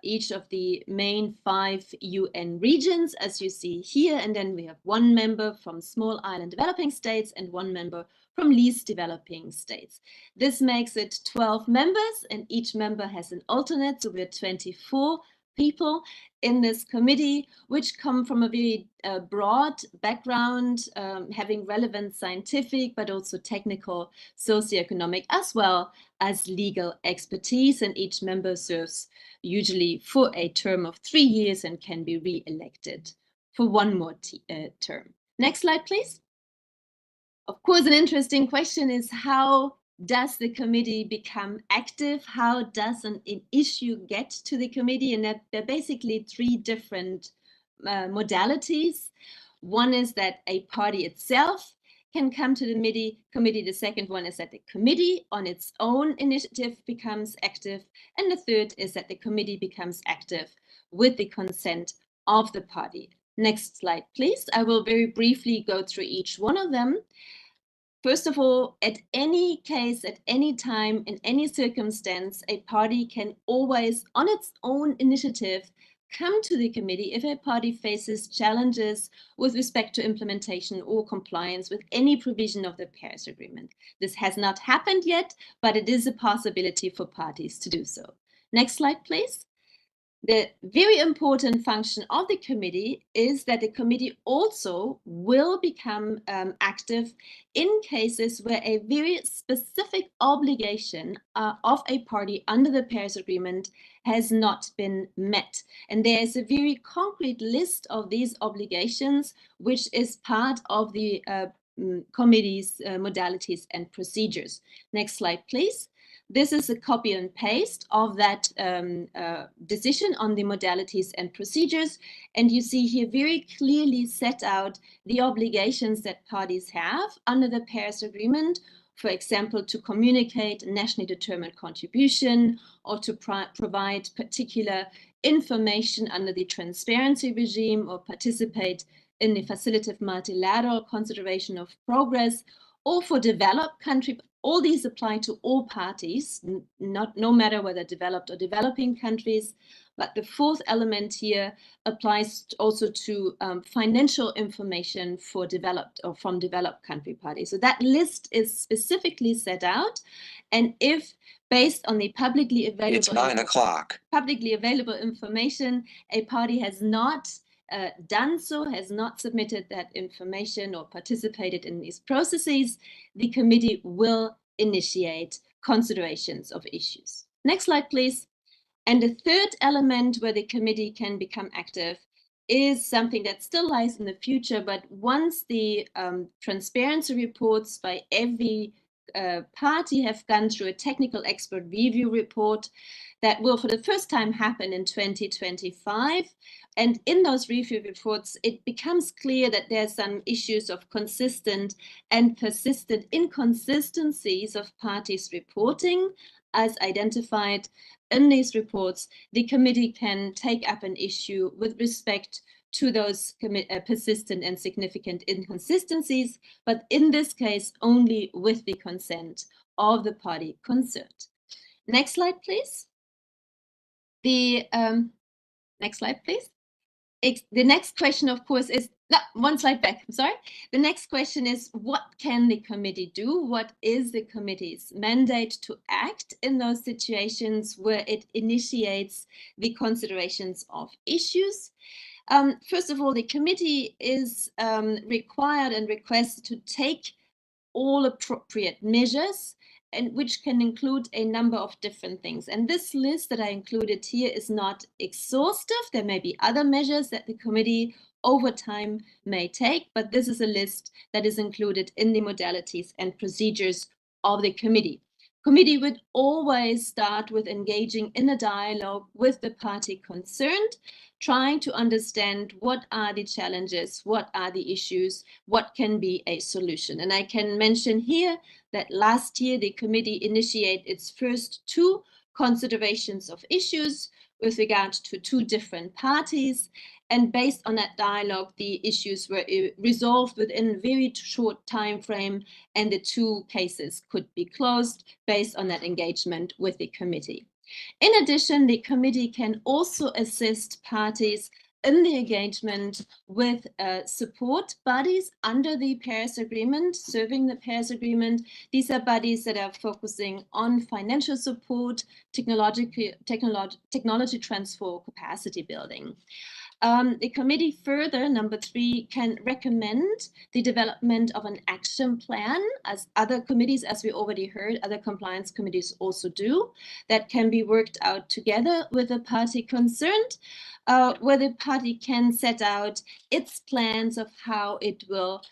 each of the main 5 UN regions, as you see here, and then we have 1 member from small island developing states and 1 member from least developing states. This makes it 12 members, and each member has an alternate, so we're 24 people in this committee, which come from a very broad background, having relevant scientific, but also technical, socioeconomic, as well as legal expertise. And each member serves usually for a term of 3 years and can be re-elected for 1 more term. Next slide, please. Of course, an interesting question is, how does the committee become active? How does an issue get to the committee? And there are basically 3 different modalities. One is that a party itself can come to the committee. The second one is that the committee on its own initiative becomes active. And the third is that the committee becomes active with the consent of the party. Next slide, please. I will very briefly go through each one of them. First of all, at any case, at any time, in any circumstance, a party can always, on its own initiative, come to the committee if a party faces challenges with respect to implementation or compliance with any provision of the Paris Agreement. This has not happened yet, but it is a possibility for parties to do so. Next slide, please. The very important function of the committee is that the committee also will become active in cases where a very specific obligation of a party under the Paris Agreement has not been met. And there is a very concrete list of these obligations, which is part of the committee's modalities and procedures. Next slide, please. This is a copy and paste of that decision on the modalities and procedures. And you see here very clearly set out the obligations that parties have under the Paris Agreement, for example, to communicate nationally determined contribution or to provide particular information under the transparency regime or participate in the facilitative multilateral consideration of progress, or for developed country. All these apply to all parties, no matter whether developed or developing countries. But the fourth element here applies also to financial information for developed or from developed country parties. So that list is specifically set out. And if based on the publicly available, It's 9 o'clock. Publicly available information, a party has not done so, has not submitted that information or participated in these processes, the committee will initiate considerations of issues. Next slide, please. And the third element where the committee can become active is something that still lies in the future, but once the transparency reports by every party have gone through a technical expert review report that will for the first time happen in 2025. And in those review reports, it becomes clear that there's some issues of consistent and persistent inconsistencies of parties reporting as identified in these reports. The committee can take up an issue with respect to those persistent and significant inconsistencies, but in this case, only with the consent of the party concerned. Next slide, please. The next slide, please. The next question, of course, is no, one slide back. I'm sorry. The next question is, what can the committee do? What is the committee's mandate to act in those situations where it initiates the considerations of issues? First of all, the committee is required and requested to take all appropriate measures, and which can include a number of different things. And this list that I included here is not exhaustive. There may be other measures that the committee over time may take, but this is a list that is included in the modalities and procedures of the committee. Committee would always start with engaging in a dialogue with the party concerned, trying to understand what are the challenges, what are the issues, what can be a solution. And I can mention here that last year the committee initiated its first 2 considerations of issues with regard to 2 different parties. And based on that dialogue, the issues were resolved within a very short time frame, and the 2 cases could be closed based on that engagement with the committee. In addition, the committee can also assist parties in the engagement with support bodies under the Paris Agreement, serving the Paris Agreement. These are bodies that are focusing on financial support, technology transfer, capacity building. The committee further, number 3, can recommend the development of an action plan, as other committees, as we already heard, other compliance committees also do, that can be worked out together with the party concerned, where the party can set out its plans of how it will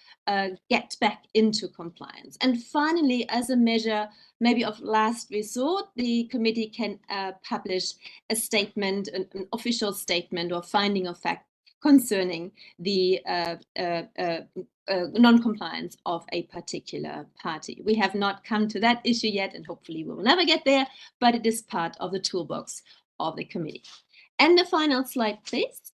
get back into compliance. And finally, as a measure maybe of last resort, the committee can publish a statement, an official statement or finding of fact concerning the non-compliance of a particular party. We have not come to that issue yet, and hopefully we will never get there, but it is part of the toolbox of the committee. And the final slide, please.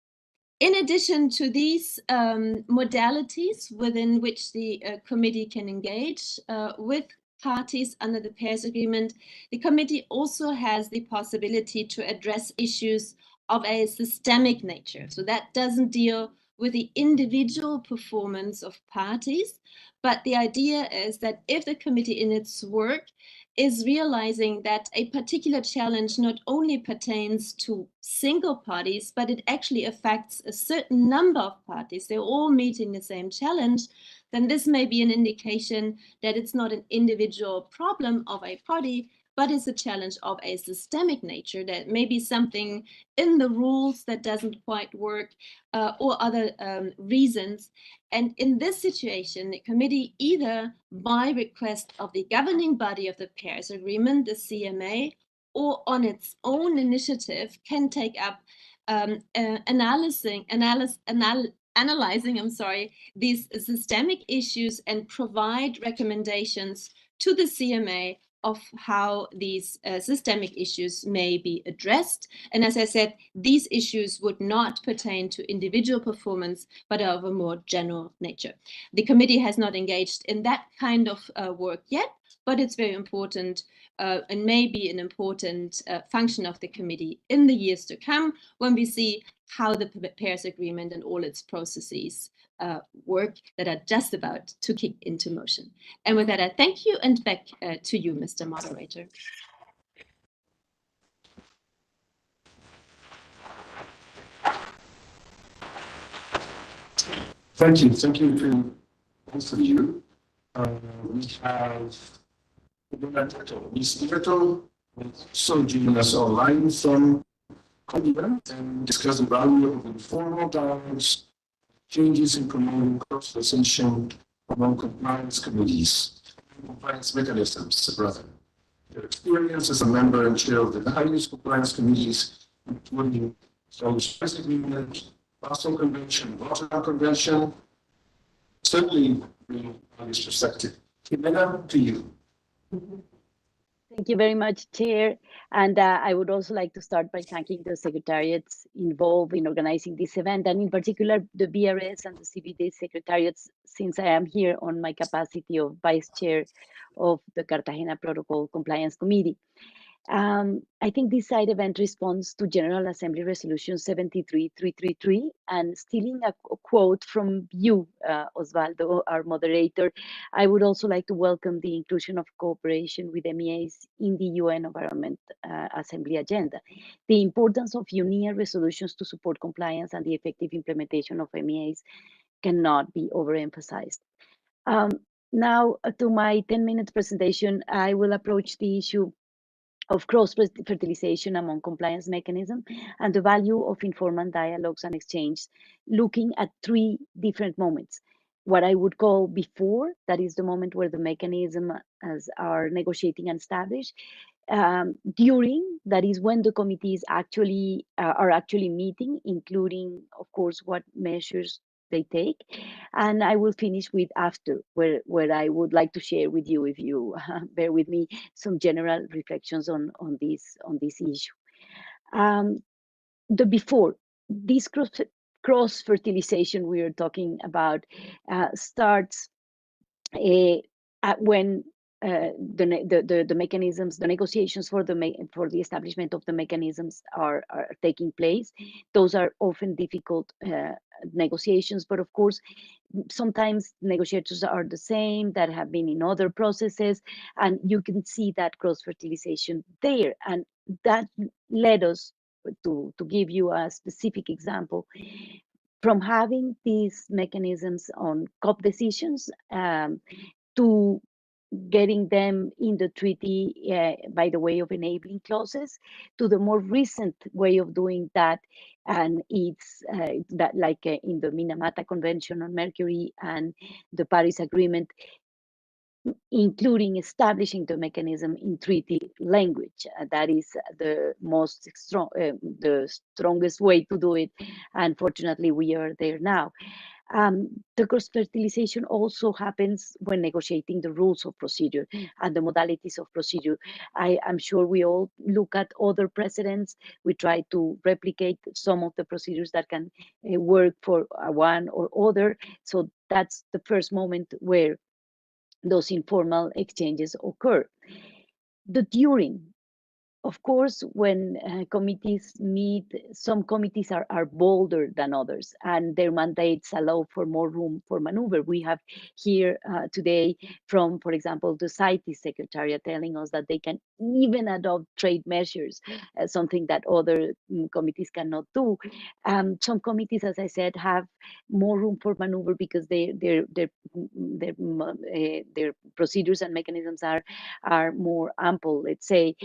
In addition to these modalities within which the committee can engage with parties under the Paris Agreement, the committee also has the possibility to address issues of a systemic nature. So that doesn't deal with the individual performance of parties, but the idea is that if the committee in its work is realizing that a particular challenge not only pertains to single parties, but it actually affects a certain number of parties, they're all meeting the same challenge, then this may be an indication that it's not an individual problem of a party, but it's a challenge of a systemic nature, that may be something in the rules that doesn't quite work, or other reasons. And in this situation, the committee, either by request of the governing body of the Paris Agreement, the CMA, or on its own initiative, can take up analyzing these systemic issues and provide recommendations to the CMA of how these systemic issues may be addressed. And as I said, these issues would not pertain to individual performance, but are of a more general nature. The committee has not engaged in that kind of work yet, but it's very important and may be an important function of the committee in the years to come when we see how the Paris Agreement and all its processes work that are just about to kick into motion. And with that, I thank you, and back to you, Mr. Moderator. Thank you to both of you. We have Ms. Neto also joining us online from Korea and discuss the value of informal dialogues, changes in promoting cross-fertilization among compliance committees, compliance mechanisms, rather. Their experience as a member and chair of the various compliance committees, including Paris Agreement, Basel Convention, Rotterdam Convention, certainly bring on this perspective. Jimena, to you. Thank you very much, Chair. And I would also like to start by thanking the secretariats involved in organizing this event, and in particular the BRS and the CBD secretariats, since I am here on my capacity of Vice Chair of the Cartagena Protocol Compliance Committee. I think this side event responds to General Assembly Resolution 73333, and stealing a quote from you, Osvaldo, our moderator, I would also like to welcome the inclusion of cooperation with MEAs in the UN Environment Assembly agenda. The importance of union resolutions to support compliance and the effective implementation of MEAs cannot be overemphasized. Now, to my 10-minute presentation, I will approach the issue of cross-fertilization among compliance mechanisms and the value of informal dialogues and exchange, looking at three different moments. What I would call before, that is the moment where the mechanism are negotiating and established. During, that is when the committees actually are actually meeting, including, of course, what measures they take. And I will finish with after, where I would like to share with you, if you bear with me, some general reflections on this issue. The before, this cross-fertilization we are talking about starts when the mechanisms, the negotiations for the establishment of the mechanisms are taking place. Those are often difficult negotiations, but of course, sometimes negotiators are the same that have been in other processes, and you can see that cross-fertilization there. And that led us to give you a specific example. From having these mechanisms on COP decisions to getting them in the treaty by the way of enabling clauses, to the more recent way of doing that, and it's that like in the Minamata Convention on Mercury and the Paris Agreement, including establishing the mechanism in treaty language. That is the most strong, the strongest way to do it. Unfortunately, we are there now. The cross-fertilization also happens when negotiating the rules of procedure and the modalities of procedure. I'm sure we all look at other precedents. We try to replicate some of the procedures that can work for one or other. So that's the first moment where those informal exchanges occur. The during. Of course, when committees meet, some committees are bolder than others, and their mandates allow for more room for maneuver. We have here today from, for example, the CITES Secretariat telling us that they can even adopt trade measures, something that other committees cannot do. Some committees, as I said, have more room for maneuver because their procedures and mechanisms are more ample, let's say.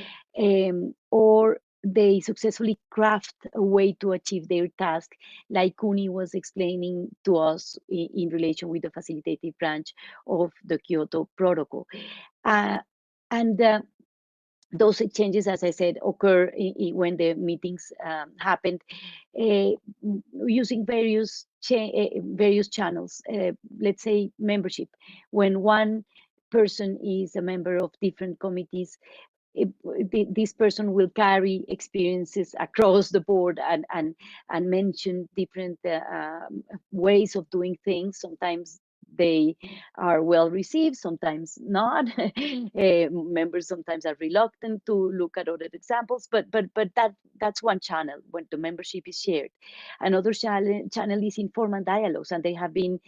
Or they successfully craft a way to achieve their task, like Kuni was explaining to us in relation with the facilitative branch of the Kyoto Protocol. Those exchanges, as I said, occur when the meetings happened using various channels. Let's say membership. When one person is a member of different committees, this person will carry experiences across the board and mention different ways of doing things. Sometimes they are well received, sometimes not. Members sometimes are reluctant to look at other examples, but that's one channel when the membership is shared. Another channel is informal dialogues, and they have been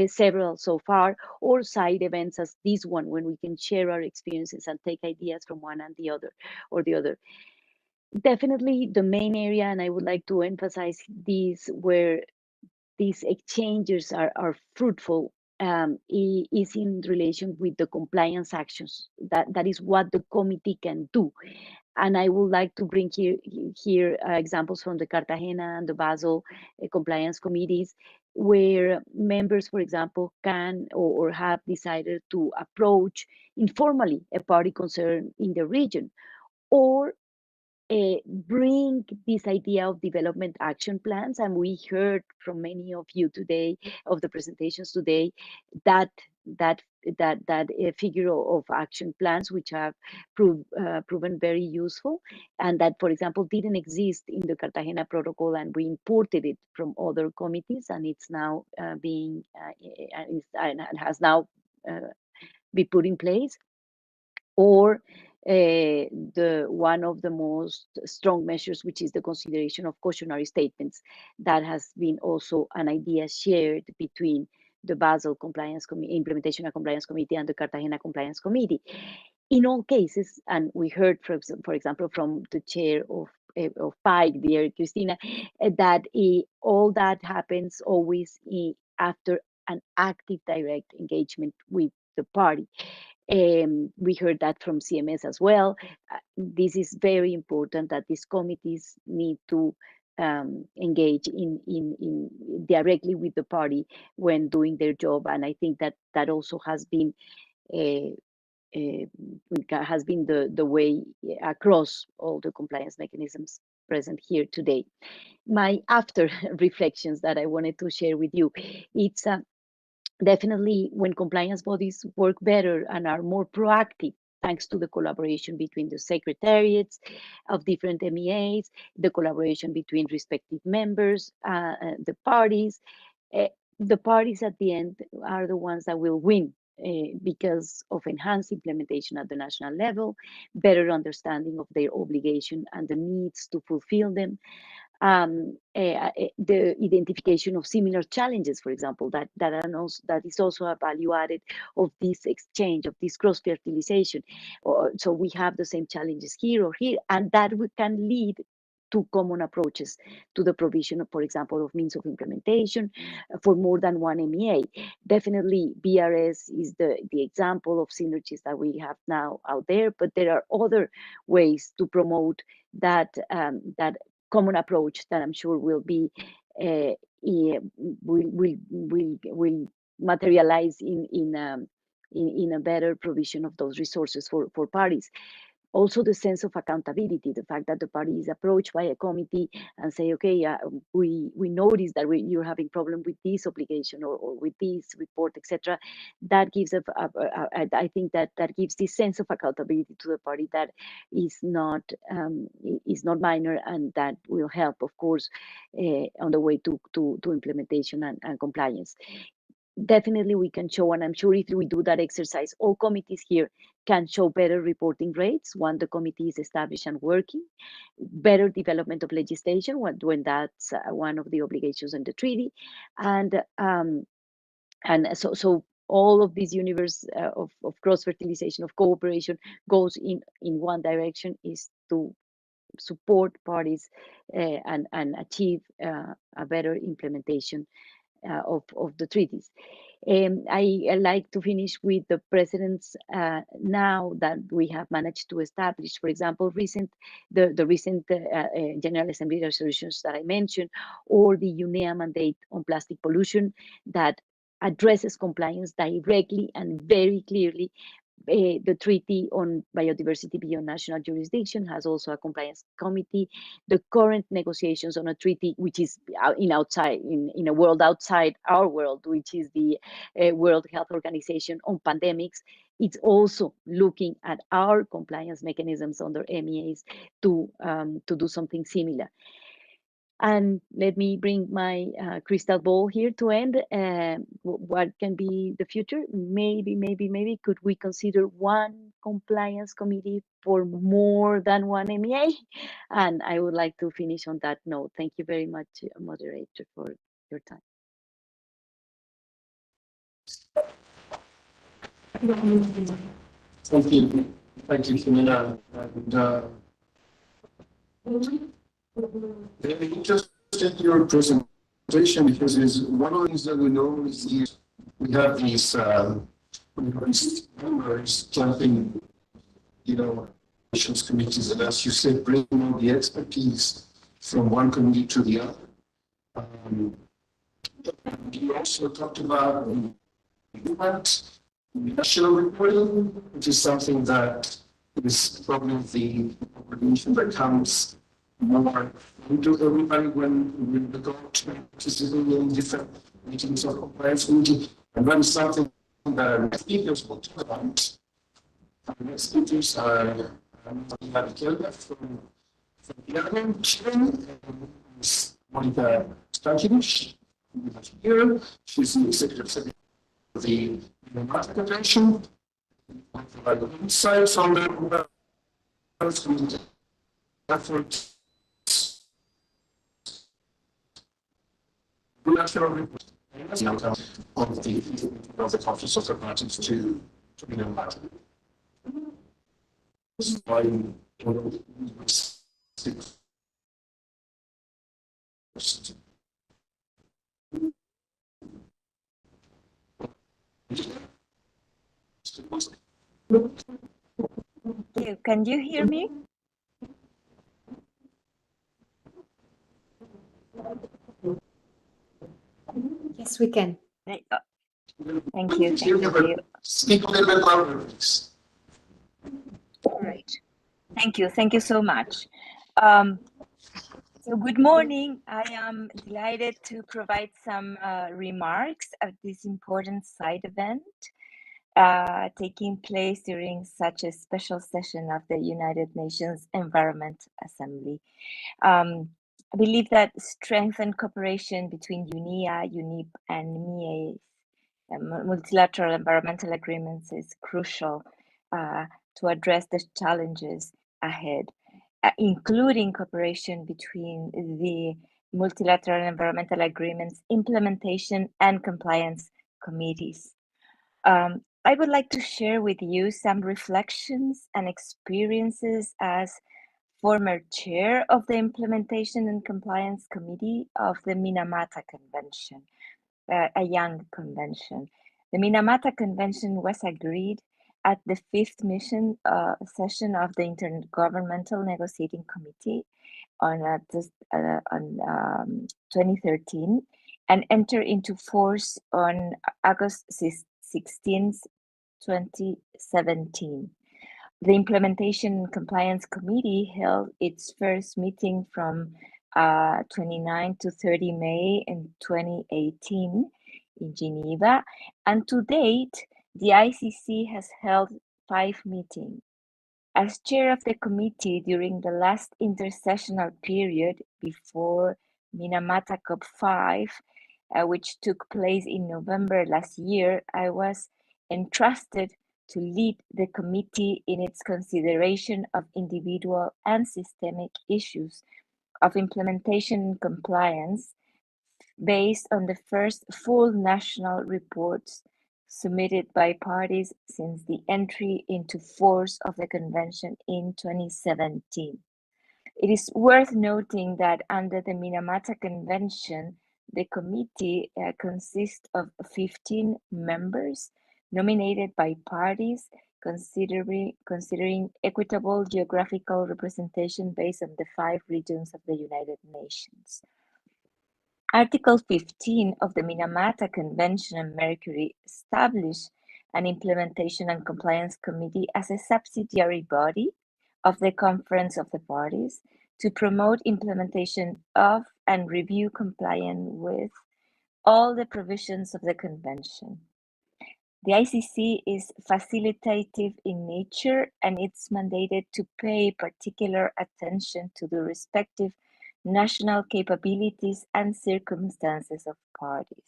several so far, or side events as this one, when we can share our experiences and take ideas from one and the other or the other. Definitely the main area, and I would like to emphasize this, where these exchanges are fruitful, is in relation with the compliance actions. That is what the committee can do. And I would like to bring here examples from the Cartagena and the Basel compliance committees, where members, for example, can or have decided to approach informally a party concerned in the region, or bring this idea of development action plans. And we heard from many of you today, of the presentations today, that figure of action plans, which have proven very useful, and that, for example, didn't exist in the Cartagena protocol, and we imported it from other committees, and it's now being and has now be put in place. Or the one of the most strong measures, which is the consideration of cautionary statements, that has been also an idea shared between the Basel Compliance Committee, Implementation and Compliance Committee, and the Cartagena Compliance Committee. In all cases, and we heard, for example, from the chair of PIKE, dear Cristina, that all that happens always after an active direct engagement with the party. We heard that from CMS as well. This is very important, that these committees need to engage in directly with the party when doing their job. And I think that also has been the way across all the compliance mechanisms present here today. My after reflections that I wanted to share with you, it's definitely when compliance bodies work better and are more proactive, thanks to the collaboration between the secretariats of different MEAs, the collaboration between respective members, the parties. The parties at the end are the ones that will win because of enhanced implementation at the national level, better understanding of their obligation and the needs to fulfill them, the identification of similar challenges, for example, that is also a value added of this exchange, of this cross-fertilization. So we have the same challenges here or here, and that can lead to common approaches to the provision of, for example, of means of implementation for more than one MEA. Definitely BRS is the example of synergies that we have now out there, but there are other ways to promote that common approach that I'm sure will be will materialize in a better provision of those resources for parties. Also, the sense of accountability, the fact that the party is approached by a committee and say, okay, we notice that you're having problem with this obligation or with this report, etc. That gives I think that gives this sense of accountability to the party that is not minor, and that will help, of course, on the way to implementation and compliance. Definitely we can show, and I'm sure if we do that exercise, all committees here can show better reporting rates when the committee is established and working, better development of legislation when that's one of the obligations in the treaty, and so all of this universe of cross-fertilization, of cooperation, goes in one direction, is to support parties and achieve a better implementation of the treaties. I like to finish with the precedents now that we have managed to establish. For example, the recent General Assembly resolutions that I mentioned, or the UNEA mandate on plastic pollution that addresses compliance directly and very clearly. The Treaty on Biodiversity Beyond National Jurisdiction has also a compliance committee. The current negotiations on a treaty, which is in a world outside our world, which is the World Health Organization on pandemics, it's also looking at our compliance mechanisms under MEAs to do something similar. And let me bring my crystal ball here to end. What can be the future? Maybe could we consider one compliance committee for more than one MEA? And I would like to finish on that note. Thank you very much, moderator, for your time. Thank you. Thank you, Camila. Very interested in your presentation because it's one of the things that we normally see. We have these members jumping, committees, and as you said, bringing all the expertise from one committee to the other. You also talked about national reporting, which is something that is probably the organization that comes more into everybody when we go to participate in different meetings of compliance committee. And that is something that speakers will talk about. Our next speakers are Mariquela from the Ireland, Chile, and Monica Stankiewicz here. She's the executive secretary of the MEAs Convention. Provide insights on the efforts. Bilateral report of the Office of the Parties to MEAs. This is why Can you hear me? Yes, we can. Thank you. Thank you. Speak a little bit louder, please. All right. Thank you. Thank you so much. So good morning. I am delighted to provide some remarks at this important side event taking place during such a special session of the United Nations Environment Assembly. I believe that strengthened cooperation between UNEA, UNEP, and MEAs, multilateral environmental agreements, is crucial to address the challenges ahead, including cooperation between the multilateral environmental agreements implementation and compliance committees. I would like to share with you some reflections and experiences as former chair of the Implementation and Compliance Committee of the Minamata Convention, a young convention. The Minamata Convention was agreed at the 5th mission session of the Intergovernmental Negotiating Committee on 2013 and entered into force on August 16, 2017. The Implementation and Compliance Committee held its first meeting from 29 to 30 May in 2018 in Geneva, and to date, the ICC has held 5 meetings. As chair of the committee during the last intersessional period before Minamata COP5, which took place in November last year, I was entrusted to lead the committee in its consideration of individual and systemic issues of implementation and compliance based on the first full national reports submitted by parties since the entry into force of the convention in 2017. It is worth noting that under the Minamata Convention, the committee consists of 15 members nominated by parties, considering equitable geographical representation based on the 5 regions of the United Nations. Article 15 of the Minamata Convention on Mercury established an Implementation and Compliance Committee as a subsidiary body of the Conference of the Parties to promote implementation of and review compliance with all the provisions of the Convention. The ICC is facilitative in nature, and it's mandated to pay particular attention to the respective national capabilities and circumstances of parties.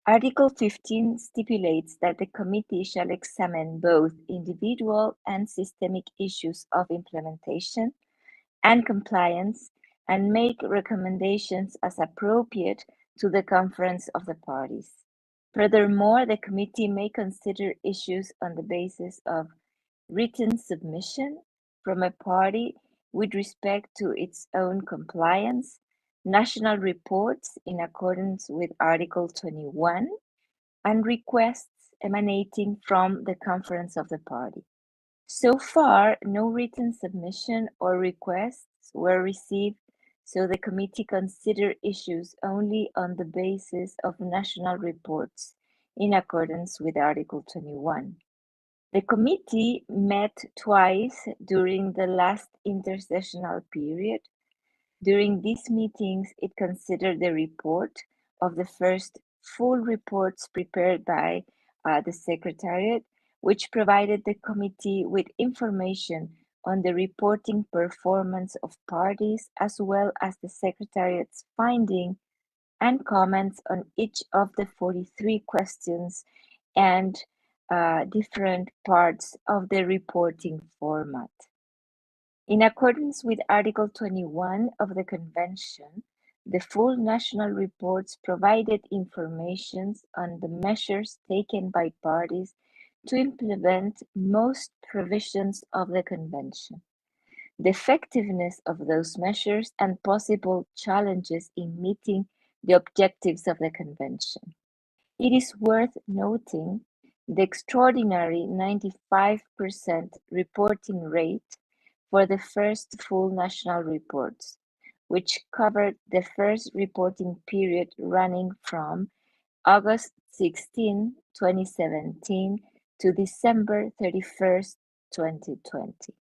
Article 15 stipulates that the committee shall examine both individual and systemic issues of implementation and compliance and make recommendations as appropriate to the conference of the parties. Furthermore, the committee may consider issues on the basis of written submission from a party with respect to its own compliance, national reports in accordance with Article 21, and requests emanating from the conference of the party. So far, no written submission or requests were received, so the committee considered issues only on the basis of national reports in accordance with Article 21. The committee met twice during the last intersessional period. During these meetings, it considered the report of the first full reports prepared by the Secretariat, which provided the committee with information on the reporting performance of parties, as well as the Secretariat's finding and comments on each of the 43 questions and different parts of the reporting format. In accordance with Article 21 of the Convention, the full national reports provided information on the measures taken by parties to implement most provisions of the Convention, the effectiveness of those measures, and possible challenges in meeting the objectives of the Convention. It is worth noting the extraordinary 95% reporting rate for the first full national reports, which covered the first reporting period running from August 16, 2017 to December 31, 2020.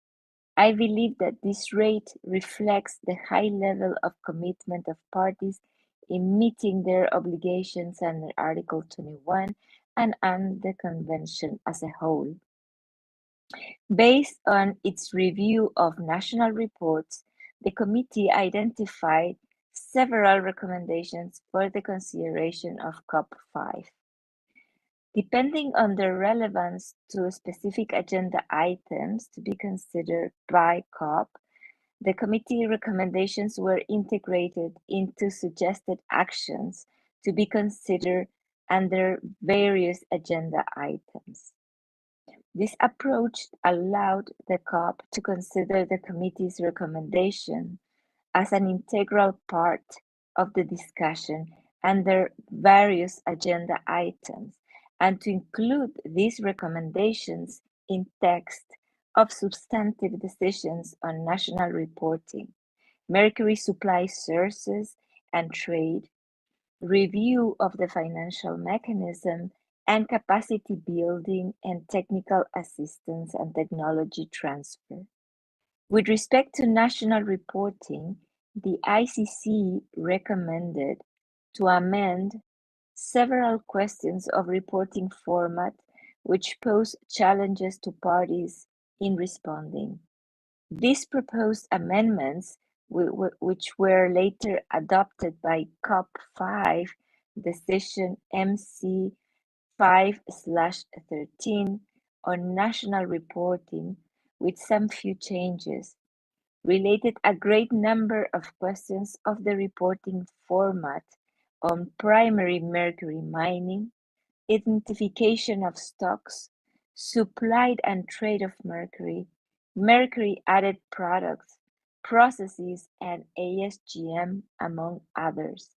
I believe that this rate reflects the high level of commitment of parties in meeting their obligations under Article 21 and under the Convention as a whole. Based on its review of national reports, the committee identified several recommendations for the consideration of COP5. Depending on their relevance to specific agenda items to be considered by COP, the committee recommendations were integrated into suggested actions to be considered under various agenda items. This approach allowed the COP to consider the committee's recommendation as an integral part of the discussion under various agenda items and to include these recommendations in text of substantive decisions on national reporting, mercury supply sources and trade, review of the financial mechanism, and capacity building and technical assistance and technology transfer. With respect to national reporting, the ICC recommended to amend several questions of reporting format which pose challenges to parties in responding. These proposed amendments, which were later adopted by COP5 decision MC 5/13 on national reporting, with some few changes, related a great number of questions of the reporting format on primary mercury mining, identification of stocks, supply and trade of mercury, mercury added products, processes, and ASGM, among others.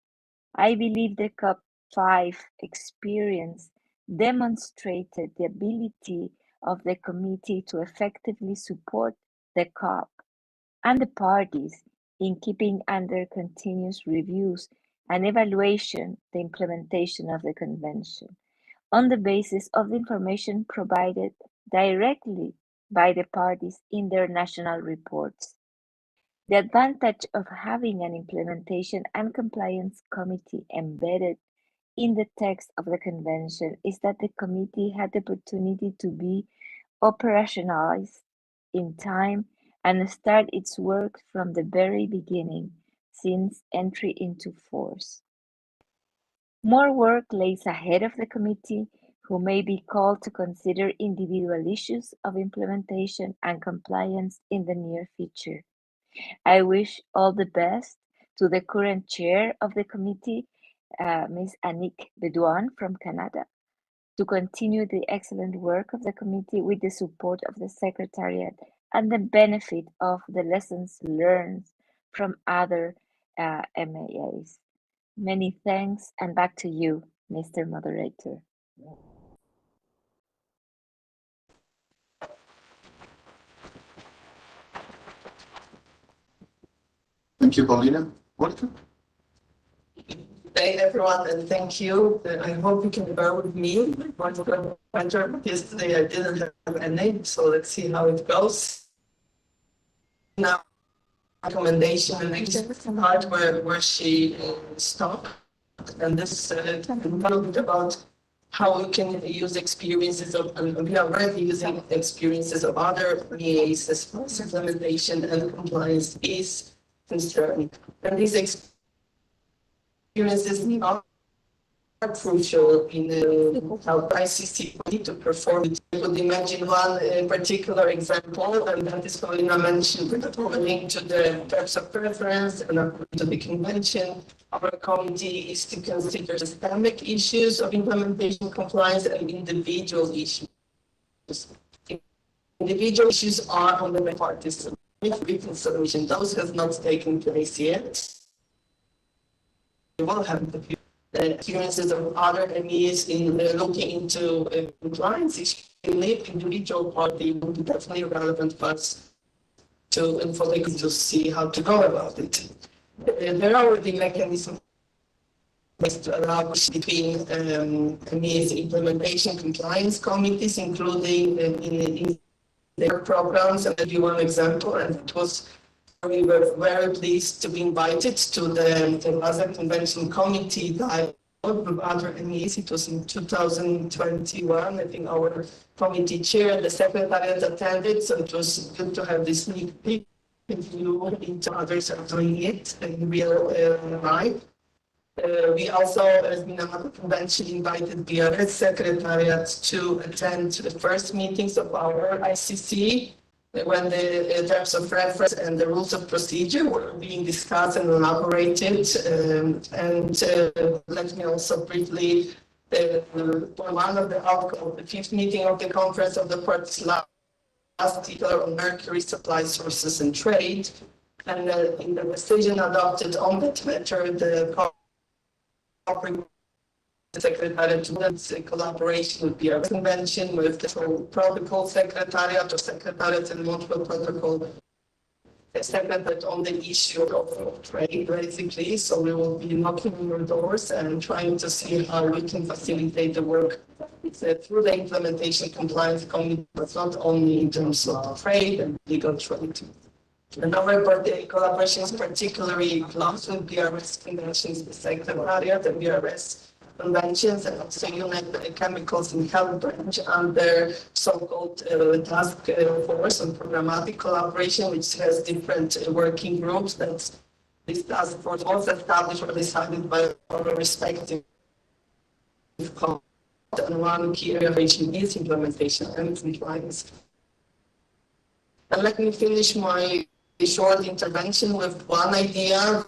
I believe the COP5 experience demonstrated the ability of the committee to effectively support the COP and the parties in keeping under continuous reviews and evaluation the implementation of the convention on the basis of the information provided directly by the parties in their national reports. The advantage of having an implementation and compliance committee embedded in the text of the convention is that the committee had the opportunity to be operationalized in time and start its work from the very beginning, since entry into force. More work lays ahead of the committee, who may be called to consider individual issues of implementation and compliance in the near future. I wish all the best to the current chair of the committee, Ms. Annick Bedouin from Canada, to continue the excellent work of the committee with the support of the Secretariat and the benefit of the lessons learned from other MEAs. Many thanks, and back to you, Mr. Moderator. Thank you, Paulina. Monica? Hey everyone, and thank you. I hope you can bear with me. Yesterday I didn't have any, so let's see how it goes. Now, recommendation and action part where she stopped, and this is a little bit about how we can use experiences of, and we are already using experiences of other MEAs as far as implementation and compliance is concerned. And these experiences are crucial in how ICC need to perform. I would imagine one particular example, and that is Paulina mentioned, according to the terms of preference and according to the convention, our committee is to consider systemic issues of implementation compliance and individual issues. Individual issues are on the parties written solution. Those have not taken place yet. We will have the experiences of other MEs in looking into compliance issues. Individual party will be definitely relevant for us to and for them to see how to go about it. There are already mechanisms to allow between MEs implementation compliance committees, including in their programs. And I'll give you one example, and it was we were very pleased to be invited to the Basel Convention Committee dialogue with other MEs. It was in 2021. I think our committee chair, the Secretariat, attended, so it was good to have this sneak peek view into others are doing it in real life. We also, as Minamata Convention, invited BRS Secretariat to attend the first meetings of our ICC when the terms of reference and the rules of procedure were being discussed and elaborated. Let me also briefly, one of the outcomes of the fifth meeting of the Conference of the Parties last year on mercury supply sources and trade. And in the decision adopted on that matter, the Secretariat to collaboration with BRS Convention, with the Protocol Secretariat or Secretariat and Montreal Protocol Secretariat on the issue of trade, basically. So we will be knocking on your doors and trying to see how we can facilitate the work through the implementation compliance committee, but not only in terms of trade and legal trade. And our collaboration is particularly close with BRS Conventions, the Secretariat and BRS Conventions, and also UNEP Chemicals and Health Branch under so-called task force on programmatic collaboration, which has different working groups. That this task force was established or decided by our respective and one key area of is implementation and compliance. And let me finish my short intervention with one idea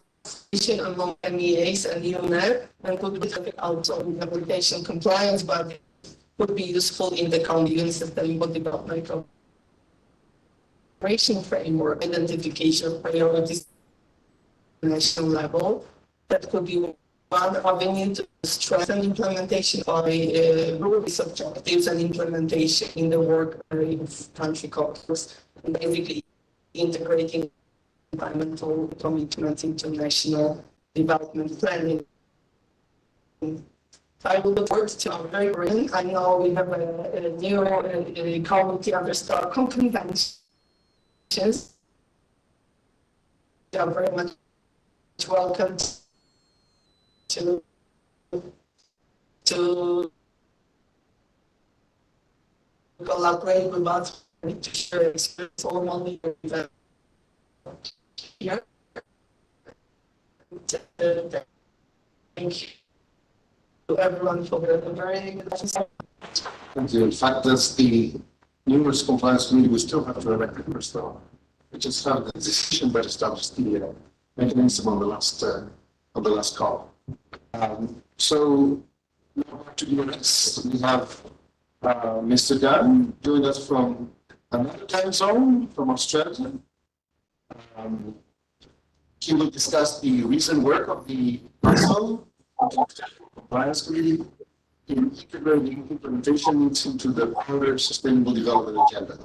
among MEAs and UNEP, and could be out of implementation compliance, but it would be useful in the common sustainable development cooperation framework, identification of priorities at the national level. That could be one avenue to strengthen implementation by rules, objectives, and implementation in the work of country corpus, and basically integrating environmental commitments into national development planning. I will look forward to our very green. I know we have a new committee under Stockholm Conventions. You are very much welcome to to collaborate with us and to share experience formally with here. Thank you to everyone for the very good Thank you. In fact, that's the numerous compliance committee, we still have to elect members though. We just have the decision but established the mechanism on the last call. So now back to BRS. We have Mr. Dan joined us from another time zone from Australia. He will discuss the recent work of the Council Compliance Committee in integrating implementation into the broader Sustainable Development Agenda.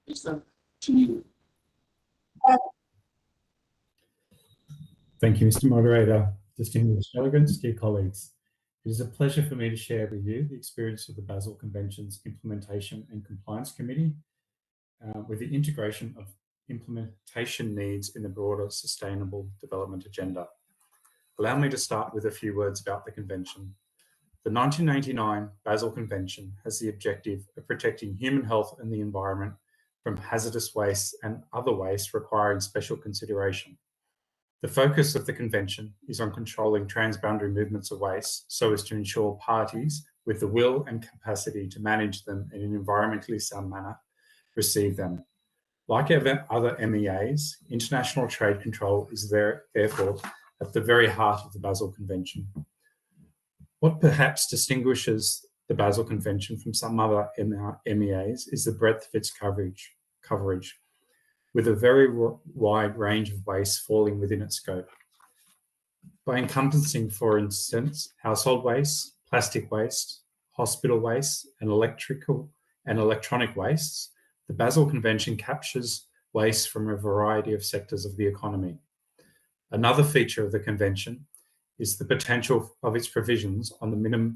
Lisa, to you. Thank you, Mr. Moderator. Distinguished delegates, dear colleagues. It is a pleasure for me to share with you the experience of the Basel Convention's Implementation and Compliance Committee with the integration of implementation needs in the broader Sustainable Development Agenda. Allow me to start with a few words about the Convention. The 1989 Basel Convention has the objective of protecting human health and the environment from hazardous waste and other waste requiring special consideration. The focus of the Convention is on controlling transboundary movements of waste so as to ensure parties with the will and capacity to manage them in an environmentally sound manner receive them. Like other MEAs, international trade control is therefore at the very heart of the Basel Convention. What perhaps distinguishes the Basel Convention from some other MEAs is the breadth of its coverage, with a very wide range of wastes falling within its scope. By encompassing, for instance, household waste, plastic waste, hospital waste, and electrical and electronic wastes, the Basel Convention captures waste from a variety of sectors of the economy. Another feature of the Convention is the potential of its provisions on the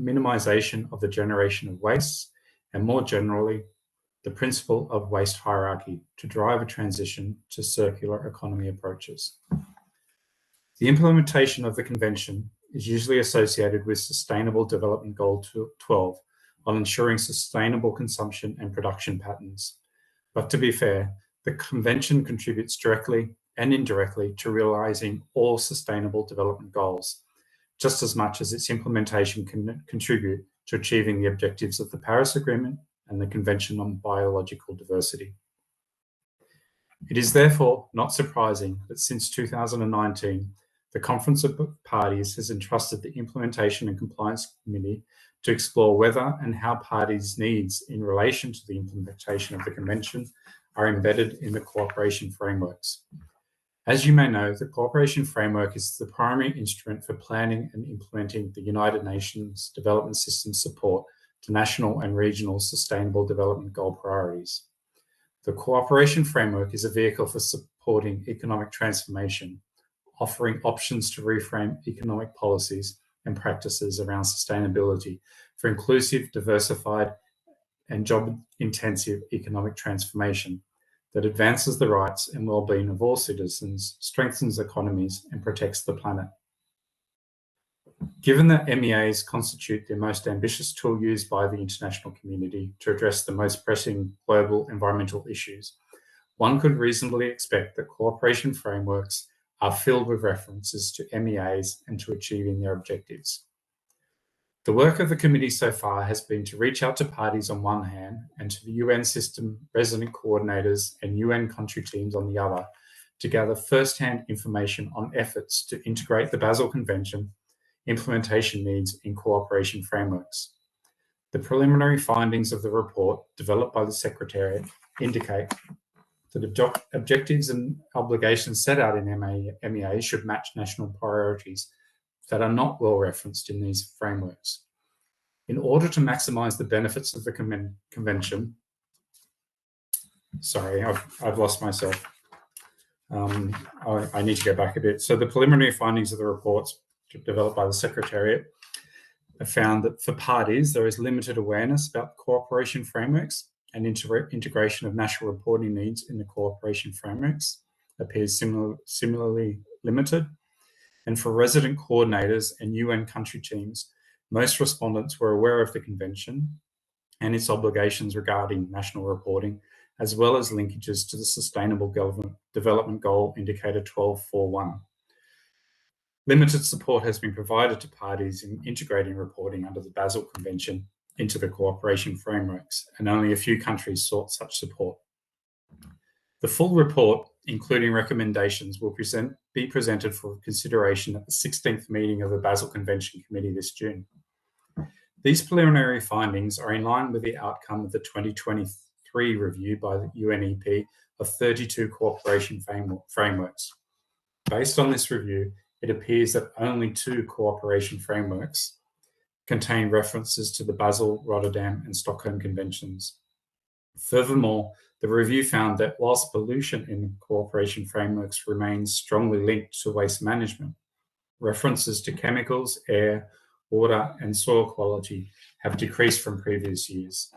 minimization of the generation of waste and, more generally, the principle of waste hierarchy to drive a transition to circular economy approaches. The implementation of the Convention is usually associated with Sustainable Development Goal 12 on ensuring sustainable consumption and production patterns. But to be fair, the Convention contributes directly and indirectly to realising all Sustainable Development Goals, just as much as its implementation can contribute to achieving the objectives of the Paris Agreement and the Convention on Biological Diversity. It is therefore not surprising that since 2019, the Conference of Parties has entrusted the Implementation and Compliance Committee to explore whether and how parties' needs in relation to the implementation of the Convention are embedded in the cooperation frameworks. As you may know, the cooperation framework is the primary instrument for planning and implementing the United Nations Development System support to national and regional Sustainable Development Goal priorities. The cooperation framework is a vehicle for supporting economic transformation, offering options to reframe economic policies and practices around sustainability for inclusive, diversified, and job-intensive economic transformation that advances the rights and well-being of all citizens, strengthens economies, and protects the planet. Given that MEAs constitute the most ambitious tool used by the international community to address the most pressing global environmental issues, one could reasonably expect that cooperation frameworks are filled with references to MEAs and to achieving their objectives. The work of the committee so far has been to reach out to parties on one hand and to the UN system resident coordinators and UN country teams on the other to gather first-hand information on efforts to integrate the Basel Convention implementation needs in cooperation frameworks. The preliminary findings of the report developed by the Secretariat indicate that objectives and obligations set out in MEA should match national priorities that are not well referenced in these frameworks. In order to maximise the benefits of the Convention, sorry, I've lost myself. I need to go back a bit. So the preliminary findings of the reports developed by the Secretariat have found that for parties, there is limited awareness about cooperation frameworks and integration of national reporting needs in the cooperation frameworks appears similarly limited. And for resident coordinators and UN country teams, most respondents were aware of the convention and its obligations regarding national reporting, as well as linkages to the Sustainable Development Goal Indicator 1241. Limited support has been provided to parties in integrating reporting under the Basel Convention into the cooperation frameworks, and only a few countries sought such support. The full report, including recommendations, will be presented for consideration at the 16th meeting of the Basel Convention Committee this June. These preliminary findings are in line with the outcome of the 2023 review by the UNEP of 32 cooperation frameworks. Based on this review, it appears that only 2 cooperation frameworks contain references to the Basel, Rotterdam, and Stockholm Conventions. Furthermore, the review found that whilst pollution in cooperation frameworks remains strongly linked to waste management, references to chemicals, air, water, and soil quality have decreased from previous years.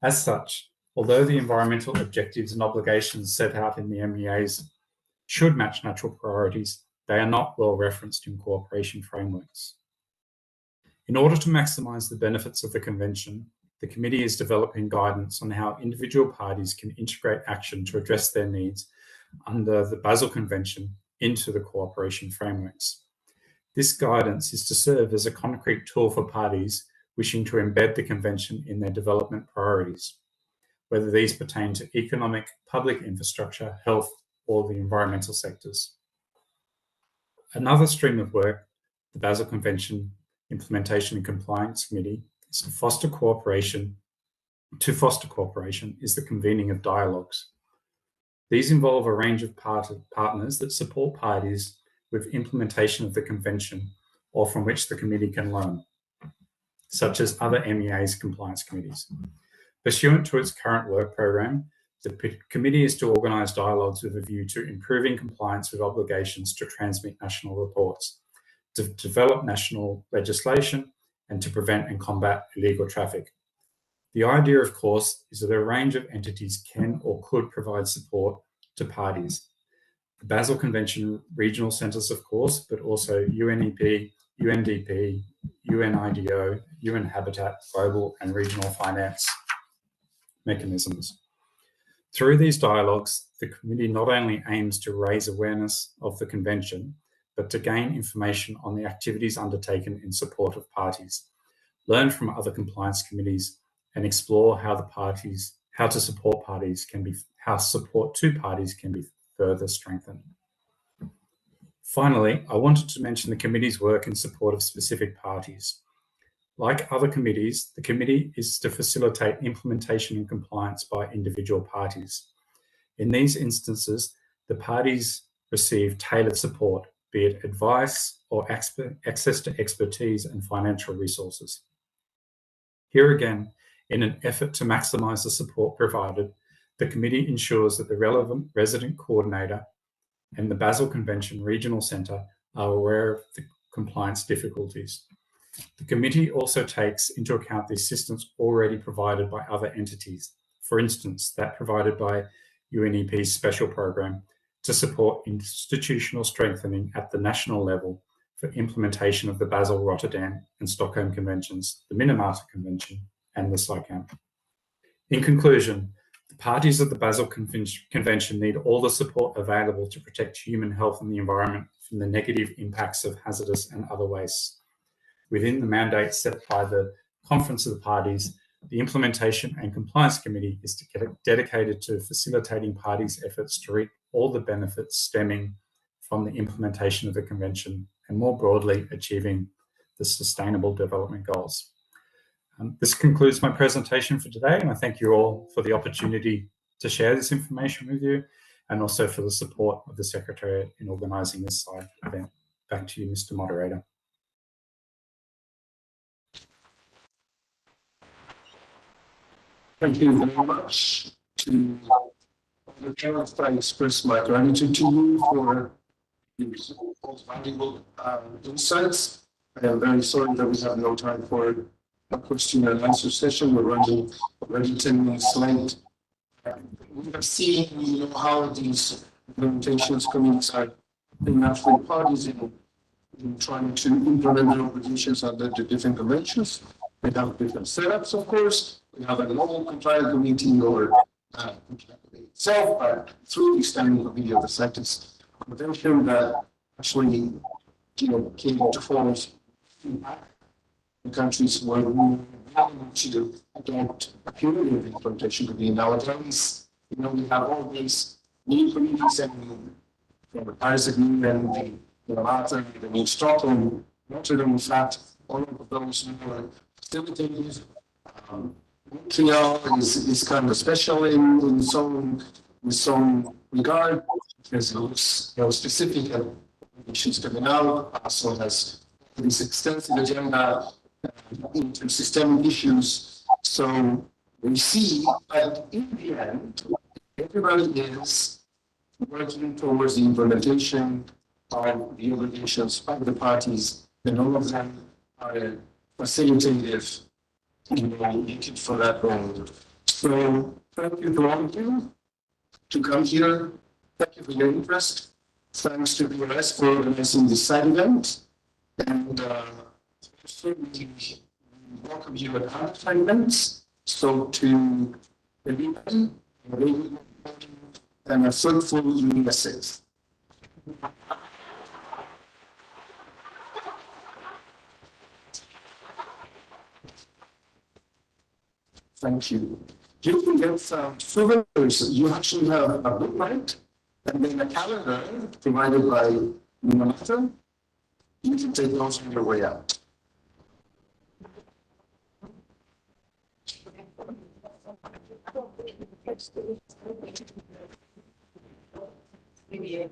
As such, although the environmental objectives and obligations set out in the MEAs should match natural priorities, they are not well referenced in cooperation frameworks. In order to maximise the benefits of the Convention, the Committee is developing guidance on how individual parties can integrate action to address their needs under the Basel Convention into the cooperation frameworks. This guidance is to serve as a concrete tool for parties wishing to embed the Convention in their development priorities, whether these pertain to economic, public infrastructure, health, or the environmental sectors. Another stream of work, the Basel Convention Implementation and Compliance Committee, is to foster cooperation. To foster cooperation is the convening of dialogues. These involve a range of partners that support parties with implementation of the Convention or from which the Committee can learn, such as other MEAs compliance committees. Pursuant to its current work programme, the Committee is to organise dialogues with a view to improving compliance with obligations to transmit national reports, to develop national legislation, and to prevent and combat illegal traffic. The idea, of course, is that a range of entities can or could provide support to parties. The Basel Convention regional centres, of course, but also UNEP, UNDP, UNIDO, UN Habitat, global and regional finance mechanisms. Through these dialogues, the Committee not only aims to raise awareness of the Convention, but to gain information on the activities undertaken in support of parties, learn from other compliance committees, and explore how support to parties can be further strengthened. Finally, I wanted to mention the Committee's work in support of specific parties. Like other committees, the Committee is to facilitate implementation and compliance by individual parties. In these instances, the parties receive tailored support, be it advice or access to expertise and financial resources. Here again, in an effort to maximise the support provided, the Committee ensures that the relevant resident coordinator and the Basel Convention Regional Centre are aware of the compliance difficulties. The Committee also takes into account the assistance already provided by other entities, for instance, that provided by UNEP's special program to support institutional strengthening at the national level for implementation of the Basel, Rotterdam and Stockholm Conventions, the Minamata Convention and the SICAM. In conclusion, the parties of the Basel Convention need all the support available to protect human health and the environment from the negative impacts of hazardous and other wastes. Within the mandate set by the Conference of the Parties, the Implementation and Compliance Committee is dedicated to facilitating parties' efforts to reap all the benefits stemming from the implementation of the Convention and more broadly achieving the Sustainable Development Goals. This concludes my presentation for today, and I thank you all for the opportunity to share this information with you and also for the support of the Secretariat in organising this side event. Back to you, Mr. Moderator. Thank you very much to the parents. I express my gratitude to you for these valuable insights. I am very sorry that we have no time for a question and answer session. We're running already 10 minutes late. We have seen, how these implementations committees are naturally parties in in trying to implement the obligations under the different conventions. We have different setups, of course. We have a normal compliance committee or itself, but through the standing committee of the CITES convention that actually, came into force in countries where we want to adopt a cumulative implementation committee. Nowadays, we have all these new committees and the Paris Agreement, the Malta, the New Stockholm, Rotterdam, in fact, all of those who are facilitators. Montreal is kind of special in some regard because it looks specific and issues coming out. Also has this extensive agenda into systemic issues. So we see that in the end, everybody is working towards the implementation of the obligations of the parties, and all of them are facilitative needed for that goal. So thank you to all of you to come here. Thank you for your interest. Thanks to BRS for organizing this side event. And we welcome you at other side events. So to everybody, and a fruitful USS. Thank you. You can get some souvenirs. You actually have a bookmark and then a calendar provided by Minamata. You can take those on your way out. Maybe